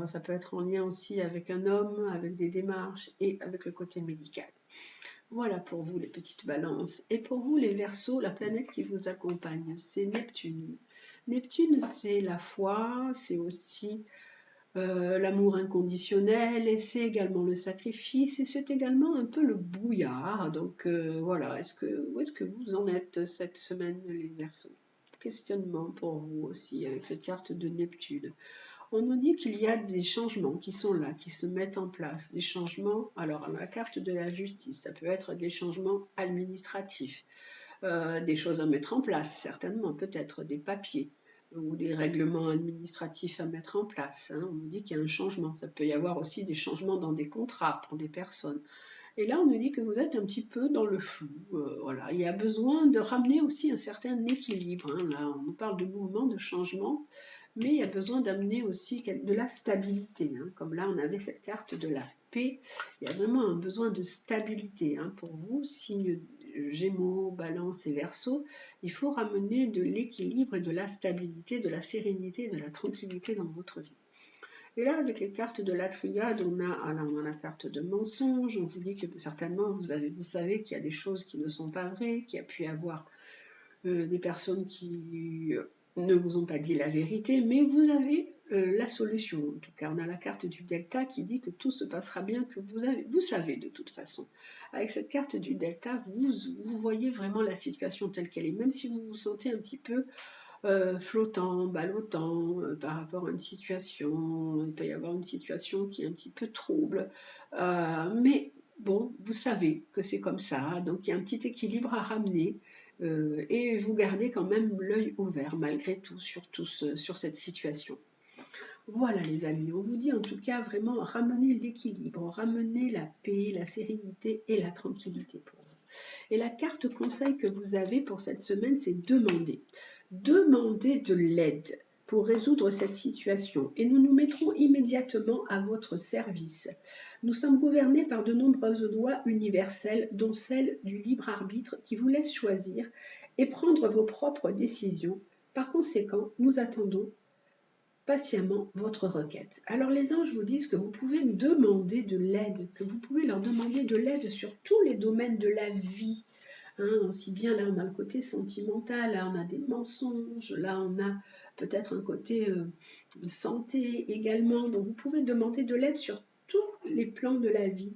Ça peut être en lien aussi avec un homme, avec des démarches et avec le côté médical. Voilà pour vous les petites balances. Et pour vous les Verseaux, la planète qui vous accompagne, c'est Neptune. Neptune, c'est la foi, c'est aussi l'amour inconditionnel, et c'est également le sacrifice, et c'est également un peu le brouillard. Donc voilà, où est-ce que vous en êtes cette semaine, les Verseaux? Questionnement pour vous aussi avec cette carte de Neptune. On nous dit qu'il y a des changements qui sont là, qui se mettent en place. Des changements, alors la carte de la justice, ça peut être des changements administratifs, des choses à mettre en place, certainement, peut-être des papiers ou des règlements administratifs à mettre en place. On nous dit qu'il y a un changement. Ça peut y avoir aussi des changements dans des contrats pour des personnes. Et là, on nous dit que vous êtes un petit peu dans le flou. Voilà. Il y a besoin de ramener aussi un certain équilibre. Là, on nous parle de mouvement, de changement, mais il y a besoin d'amener aussi de la stabilité. Comme là, on avait cette carte de la paix. Il y a vraiment un besoin de stabilité. Pour vous, signe Gémeaux, Balance et Verseau, il faut ramener de l'équilibre et de la stabilité, de la sérénité, de la tranquillité dans votre vie. Et là, avec les cartes de la triade, on a la carte de mensonge. On vous dit que certainement, vous savez qu'il y a des choses qui ne sont pas vraies, qu'il y a pu y avoir des personnes qui ne vous ont pas dit la vérité, mais vous avez la solution. En tout cas, on a la carte du delta qui dit que tout se passera bien, que vous savez de toute façon. Avec cette carte du delta, vous voyez vraiment la situation telle qu'elle est, même si vous vous sentez un petit peu flottant, ballottant par rapport à une situation. Il peut y avoir une situation qui est un petit peu trouble, mais bon, vous savez que c'est comme ça, donc il y a un petit équilibre à ramener. Et vous gardez quand même l'œil ouvert malgré tout sur cette situation. Voilà les amis, on vous dit en tout cas vraiment ramener l'équilibre, ramener la paix, la sérénité et la tranquillité pour vous. Et la carte conseil que vous avez pour cette semaine, c'est demander. Demandez de l'aide pour résoudre cette situation et nous nous mettrons immédiatement à votre service. Nous sommes gouvernés par de nombreuses lois universelles, dont celle du libre arbitre qui vous laisse choisir et prendre vos propres décisions. Par conséquent, nous attendons patiemment votre requête. Alors les anges vous disent que vous pouvez demander de l'aide, que vous pouvez leur demander de l'aide sur tous les domaines de la vie. Aussi bien là on a le côté sentimental, là on a des mensonges, là on a peut-être un côté santé également. Donc vous pouvez demander de l'aide sur tous les plans de la vie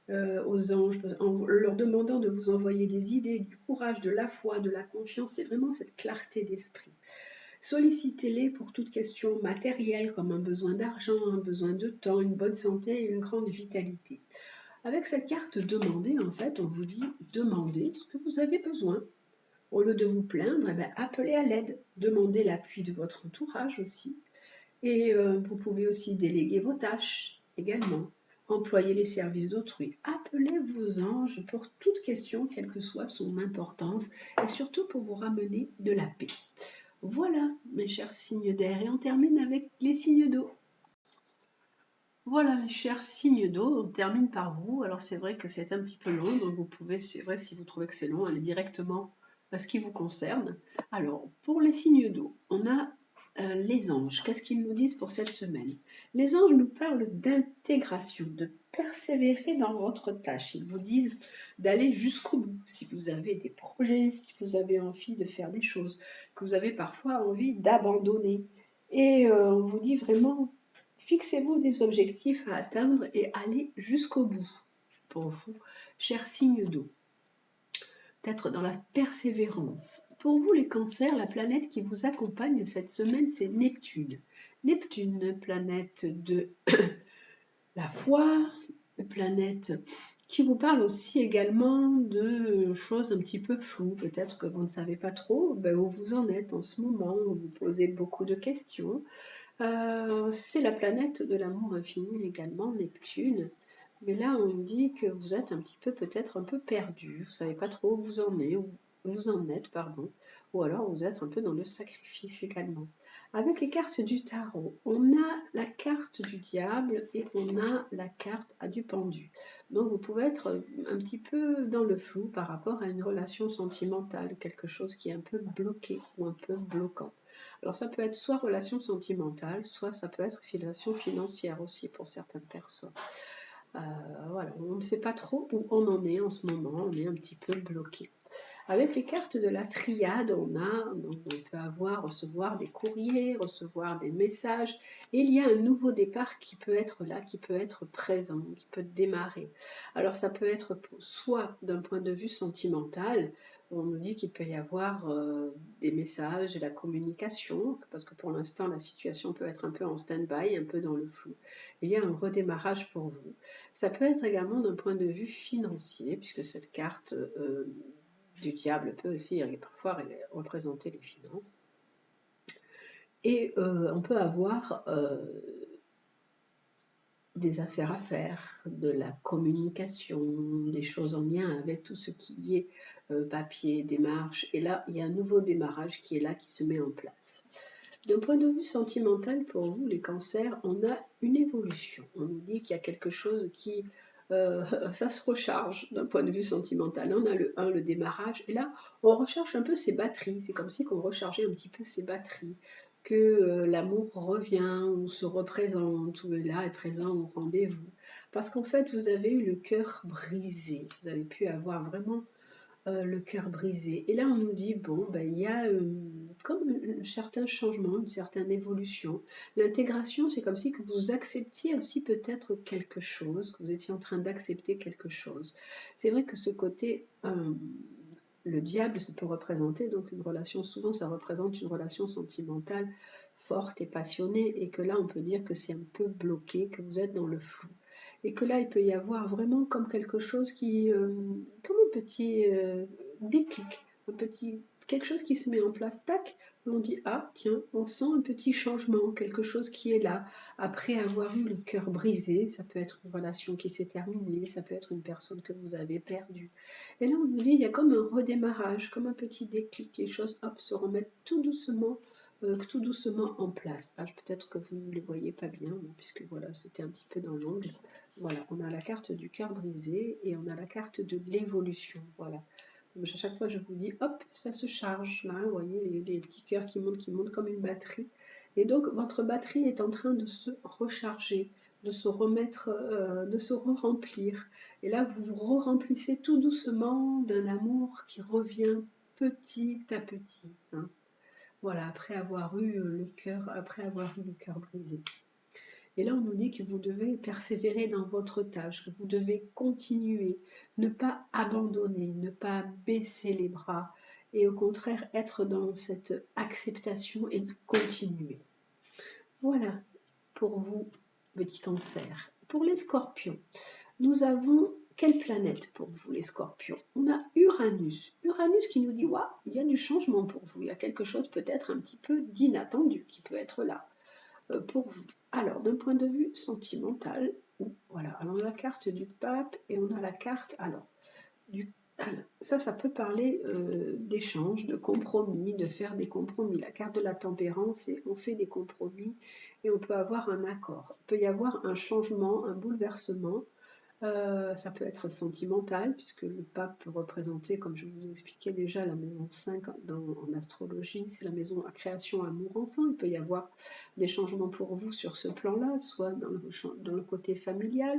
aux anges, en leur demandant de vous envoyer des idées, du courage, de la foi, de la confiance. C'est vraiment cette clarté d'esprit. Sollicitez-les pour toute question matérielle comme un besoin d'argent, un besoin de temps, une bonne santé et une grande vitalité. Avec cette carte demandez, en fait, on vous dit demandez ce que vous avez besoin. Au lieu de vous plaindre, appelez à l'aide, demandez l'appui de votre entourage aussi. Et vous pouvez aussi déléguer vos tâches également. Employez les services d'autrui. Appelez vos anges pour toute question, quelle que soit son importance, et surtout pour vous ramener de la paix. Voilà, mes chers signes d'air, et on termine avec les signes d'eau. Voilà, mes chers signes d'eau, on termine par vous. Alors c'est vrai que c'est un petit peu long, donc vous pouvez, c'est vrai, si vous trouvez que c'est long, aller directement à ce qui vous concerne. Alors, pour les signes d'eau, on a les anges. Qu'est-ce qu'ils nous disent pour cette semaine? Les anges nous parlent d'intégration, de persévérer dans votre tâche. Ils vous disent d'aller jusqu'au bout. Si vous avez des projets, si vous avez envie de faire des choses, que vous avez parfois envie d'abandonner. Et on vous dit vraiment, fixez-vous des objectifs à atteindre et allez jusqu'au bout. Pour vous, cher signe d'eau. Peut-être dans la persévérance. Pour vous les cancers, la planète qui vous accompagne cette semaine, c'est Neptune. Neptune, planète de la foi, planète qui vous parle aussi également de choses un petit peu floues, peut-être que vous ne savez pas trop où vous en êtes en ce moment, où vous posez beaucoup de questions. C'est la planète de l'amour infini également, Neptune. Mais là, on dit que vous êtes un petit peu, peut-être un peu perdu, vous ne savez pas trop où vous en êtes, pardon, ou alors vous êtes un peu dans le sacrifice également. Avec les cartes du tarot, on a la carte du diable et on a la carte du pendu. Donc vous pouvez être un petit peu dans le flou par rapport à une relation sentimentale, quelque chose qui est un peu bloqué ou un peu bloquant. Alors ça peut être soit relation sentimentale, soit ça peut être situation financière aussi pour certaines personnes. Voilà, on ne sait pas trop où on en est en ce moment, on est un petit peu bloqué. Avec les cartes de la triade, donc on peut recevoir des courriers, recevoir des messages, et il y a un nouveau départ qui peut être là, qui peut être présent, qui peut démarrer. Alors ça peut être soit d'un point de vue sentimental, on nous dit qu'il peut y avoir des messages, de la communication, parce que pour l'instant la situation peut être un peu en stand-by, un peu dans le flou. Il y a un redémarrage pour vous. Ça peut être également d'un point de vue financier, puisque cette carte du diable peut aussi parfois représenter les finances. Et on peut avoir des affaires à faire, de la communication, des choses en lien avec tout ce qui est papier, démarche. Et là, il y a un nouveau démarrage qui est là, qui se met en place. D'un point de vue sentimental, pour vous, les cancers, on a une évolution. On nous dit qu'il y a quelque chose qui... ça se recharge d'un point de vue sentimental. On a le 1, le démarrage, et là, on recharge un peu ses batteries. C'est comme si on rechargeait un petit peu ses batteries, que l'amour revient ou se représente, ou est là, est présent au rendez-vous. Parce qu'en fait, vous avez eu le cœur brisé. Vous avez pu avoir vraiment le cœur brisé. Et là, on nous dit, il y a comme un certain changement, une certaine évolution. L'intégration, c'est comme si que vous acceptiez aussi peut-être quelque chose, que vous étiez en train d'accepter quelque chose. C'est vrai que ce côté, le diable, ça peut représenter donc une relation, souvent ça représente une relation sentimentale forte et passionnée, et que là, on peut dire que c'est un peu bloqué, que vous êtes dans le flou. Et que là, il peut y avoir vraiment comme quelque chose qui, comme un petit déclic, quelque chose qui se met en place, tac, on dit, ah tiens, on sent un petit changement, quelque chose qui est là, après avoir eu le cœur brisé. Ça peut être une relation qui s'est terminée, ça peut être une personne que vous avez perdue. Et là, on nous dit, il y a comme un redémarrage, comme un petit déclic, les choses, hop, se remettent tout doucement en place. Ah, peut-être que vous ne les voyez pas bien, puisque voilà, c'était un petit peu dans l'angle. Voilà, on a la carte du cœur brisé et on a la carte de l'évolution. Voilà. Donc, à chaque fois, je vous dis, hop, ça se charge. Là, vous voyez les petits cœurs qui montent comme une batterie. Et donc, votre batterie est en train de se recharger, de se remettre, de se re-remplir. Et là, vous vous re-remplissez tout doucement d'un amour qui revient petit à petit. Hein. Voilà, après avoir eu le cœur brisé. Et là, on nous dit que vous devez persévérer dans votre tâche, que vous devez continuer, ne pas abandonner, ne pas baisser les bras, et au contraire être dans cette acceptation et continuer. Voilà pour vous, petit cancer. Pour les scorpions, nous avons quelle planète pour vous, les scorpions? On a Uranus. Uranus qui nous dit, waouh, il y a du changement pour vous, il y a quelque chose peut-être un petit peu d'inattendu qui peut être là pour vous. Alors, d'un point de vue sentimental, voilà, alors on a la carte du pape et on a la carte, ça peut parler d'échange, de compromis, de faire des compromis. La carte de la tempérance, c'est on fait des compromis et on peut avoir un accord. Il peut y avoir un changement, un bouleversement. Ça peut être sentimental, puisque le pape peut représenter, comme je vous expliquais déjà, la maison 5 en astrologie, c'est la maison à création, amour, enfant. Il peut y avoir des changements pour vous sur ce plan-là, soit dans le côté familial,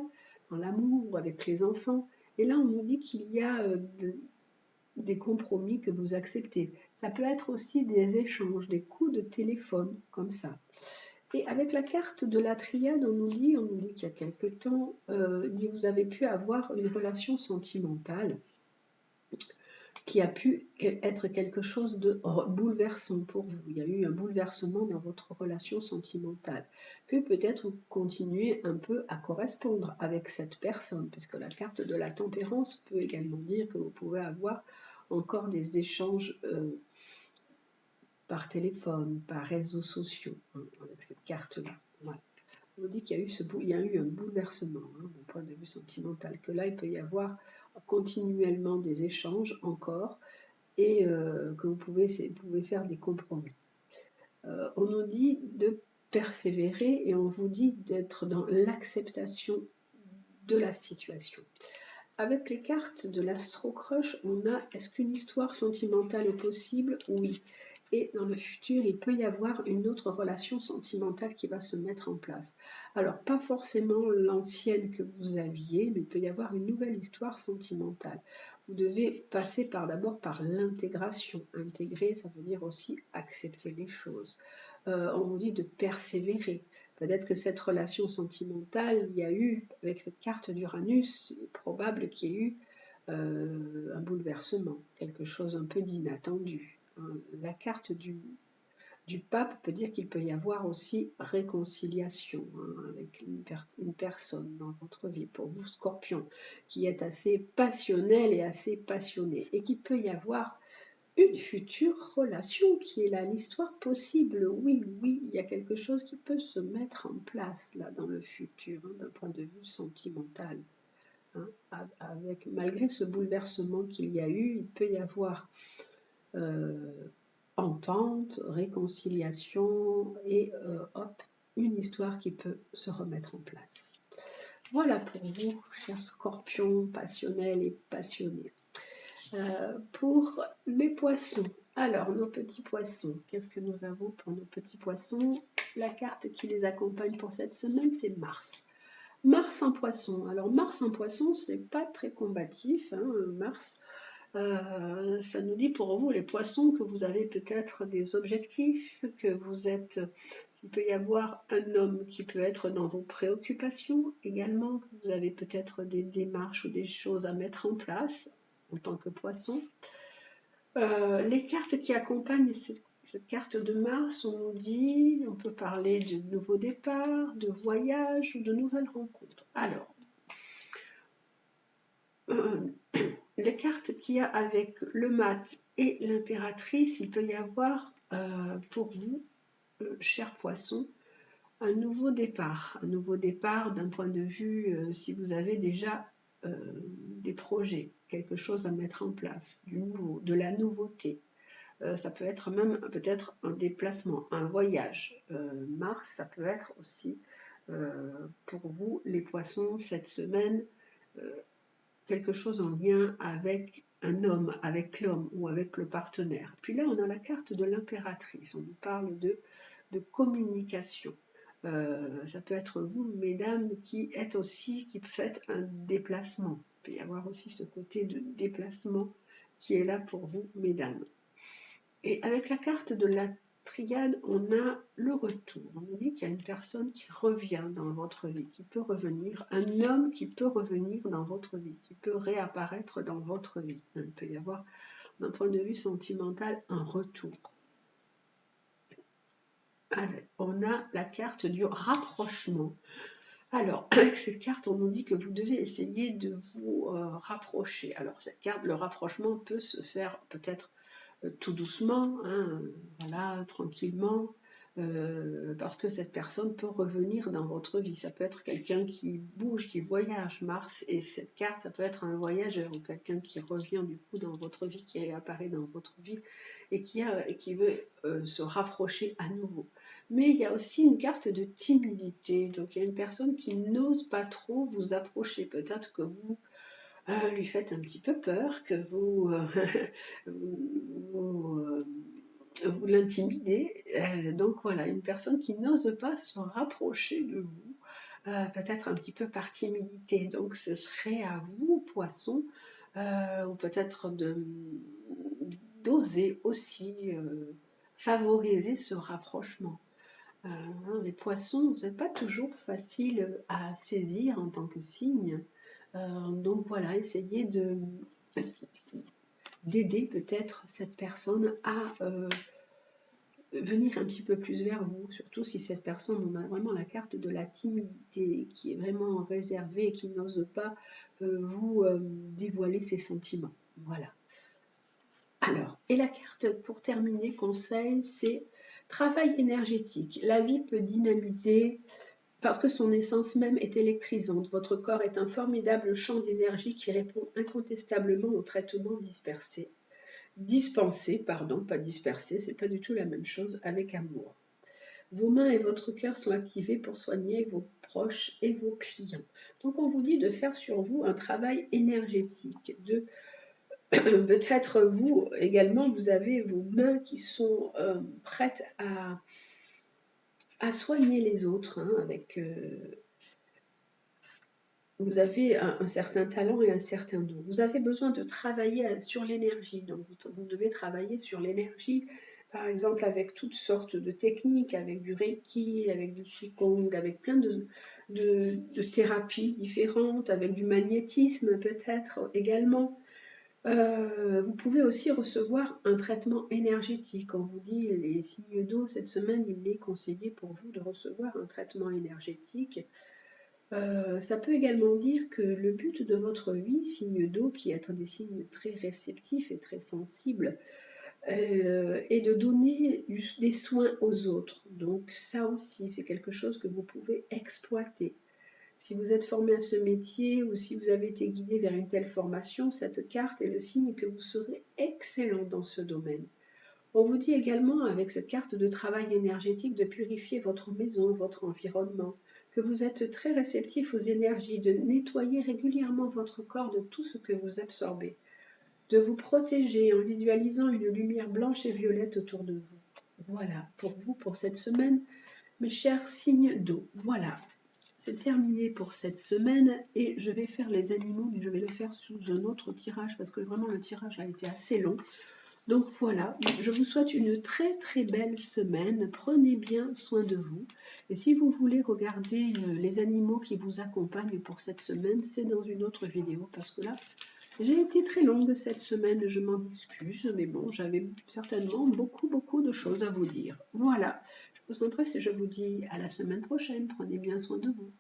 dans l'amour ou avec les enfants. Et là, on nous dit qu'il y a des compromis que vous acceptez. Ça peut être aussi des échanges, des coups de téléphone, comme ça. Et avec la carte de la triade, on nous dit qu'il y a quelque temps, vous avez pu avoir une relation sentimentale qui a pu être quelque chose de bouleversant pour vous. Il y a eu un bouleversement dans votre relation sentimentale, que peut-être vous continuez un peu à correspondre avec cette personne, puisque la carte de la tempérance peut également dire que vous pouvez avoir encore des échanges par téléphone, par réseaux sociaux, hein, avec cette carte-là. Voilà. On nous dit qu'il y a eu un bouleversement d'un point de vue sentimental, que là, il peut y avoir continuellement des échanges encore, et que vous pouvez faire des compromis. On nous dit de persévérer et on vous dit d'être dans l'acceptation de la situation. Avec les cartes de l'Astro Crush, on a est-ce qu'une histoire sentimentale est possible? Oui. Et dans le futur, il peut y avoir une autre relation sentimentale qui va se mettre en place. Alors, pas forcément l'ancienne que vous aviez, mais il peut y avoir une nouvelle histoire sentimentale. Vous devez passer d'abord par l'intégration. Intégrer, ça veut dire aussi accepter les choses. On vous dit de persévérer. Peut-être que cette relation sentimentale, il y a eu, avec cette carte d'Uranus, il est probable qu'il y ait eu un bouleversement, quelque chose un peu d'inattendu. La carte du pape peut dire qu'il peut y avoir aussi réconciliation avec une personne dans votre vie, pour vous Scorpion, qui est assez passionnel et assez passionné, et qu'il peut y avoir une future relation qui est là, l'histoire possible. Oui, oui, il y a quelque chose qui peut se mettre en place là dans le futur, d'un point de vue sentimental. Malgré ce bouleversement qu'il y a eu, il peut y avoir entente, réconciliation et une histoire qui peut se remettre en place. Voilà pour vous, chers scorpions passionnels et passionnés. Pour les poissons, alors nos petits poissons, qu'est-ce que nous avons pour nos petits poissons? La carte qui les accompagne pour cette semaine, c'est Mars. Mars en poisson. Alors Mars en poisson, c'est pas très combatif. Mars, ça nous dit pour vous les poissons que vous avez peut-être des objectifs, que vous êtes. Il peut y avoir un homme qui peut être dans vos préoccupations également, que vous avez peut-être des démarches ou des choses à mettre en place en tant que poisson. Les cartes qui accompagnent cette carte de Mars, on nous dit, on peut parler de nouveaux départs, de voyages ou de nouvelles rencontres. Alors, les cartes qu'il y a avec le mat et l'impératrice, il peut y avoir pour vous, chers poissons, un nouveau départ d'un point de vue, si vous avez déjà des projets, quelque chose à mettre en place, du nouveau, de la nouveauté. Ça peut être même peut-être un déplacement, un voyage. Mars, ça peut être aussi pour vous, les poissons, cette semaine, quelque chose en lien avec un homme, avec l'homme ou avec le partenaire. Puis là, on a la carte de l'impératrice. On nous parle de communication. Ça peut être vous, mesdames, qui faites un déplacement. Il peut y avoir aussi ce côté de déplacement qui est là pour vous, mesdames. Et avec la carte de la triade, on a le retour. On nous dit qu'il y a une personne qui revient dans votre vie, qui peut revenir, un homme qui peut revenir dans votre vie, qui peut réapparaître dans votre vie. Il peut y avoir, d'un point de vue sentimental, un retour. Allez, on a la carte du rapprochement. Alors, avec cette carte, on nous dit que vous devez essayer de vous rapprocher. Alors, cette carte, le rapprochement peut se faire peut-être tout doucement, voilà, tranquillement, parce que cette personne peut revenir dans votre vie. Ça peut être quelqu'un qui bouge, qui voyage, Mars, et cette carte, ça peut être un voyageur ou quelqu'un qui revient du coup dans votre vie, qui réapparaît dans votre vie et qui veut se rapprocher à nouveau. Mais il y a aussi une carte de timidité, donc il y a une personne qui n'ose pas trop vous approcher. Peut-être que vous lui faites un petit peu peur, que vous, vous l'intimidez. Donc voilà, une personne qui n'ose pas se rapprocher de vous, peut-être un petit peu par timidité. Donc ce serait à vous, poisson, ou peut-être d'oser aussi favoriser ce rapprochement. Les poissons, vous n'êtes pas toujours facile à saisir en tant que signe. Donc voilà, essayez d'aider peut-être cette personne à venir un petit peu plus vers vous, surtout si cette personne, on a vraiment la carte de la timidité, qui est vraiment réservée et qui n'ose pas vous dévoiler ses sentiments. Voilà. Alors, et la carte pour terminer, conseil, c'est travail énergétique. La vie peut dynamiser parce que son essence même est électrisante. Votre corps est un formidable champ d'énergie qui répond incontestablement au traitement dispensé, pas dispersé, c'est pas du tout la même chose, avec amour. Vos mains et votre cœur sont activés pour soigner vos proches et vos clients. Donc on vous dit de faire sur vous un travail énergétique, de peut-être vous également, vous avez vos mains qui sont prêtes à soigner les autres, hein, avec vous avez un certain talent et un certain don. Vous avez besoin de travailler sur l'énergie. Donc, vous devez travailler sur l'énergie, par exemple, avec toutes sortes de techniques, avec du Reiki, avec du Qigong, avec plein de thérapies différentes, avec du magnétisme peut-être également. Vous pouvez aussi recevoir un traitement énergétique. On vous dit, les signes d'eau, cette semaine, il est conseillé pour vous de recevoir un traitement énergétique. Ça peut également dire que le but de votre vie, signe d'eau, qui est un des signes très réceptifs et très sensibles, est de donner des soins aux autres. Donc ça aussi, c'est quelque chose que vous pouvez exploiter. Si vous êtes formé à ce métier ou si vous avez été guidé vers une telle formation, cette carte est le signe que vous serez excellent dans ce domaine. On vous dit également, avec cette carte de travail énergétique, de purifier votre maison, votre environnement, que vous êtes très réceptif aux énergies, de nettoyer régulièrement votre corps de tout ce que vous absorbez, de vous protéger en visualisant une lumière blanche et violette autour de vous. Voilà, pour vous, pour cette semaine, mes chers signes d'eau. Voilà, c'est terminé pour cette semaine et je vais faire les animaux, mais je vais le faire sous un autre tirage parce que vraiment le tirage a été assez long. Donc voilà, je vous souhaite une très très belle semaine. Prenez bien soin de vous. Et si vous voulez regarder les animaux qui vous accompagnent pour cette semaine, c'est dans une autre vidéo parce que là, j'ai été très longue cette semaine, je m'en excuse, mais bon, j'avais certainement beaucoup de choses à vous dire. Voilà, je vous embrasse et je vous dis à la semaine prochaine. Prenez bien soin de vous.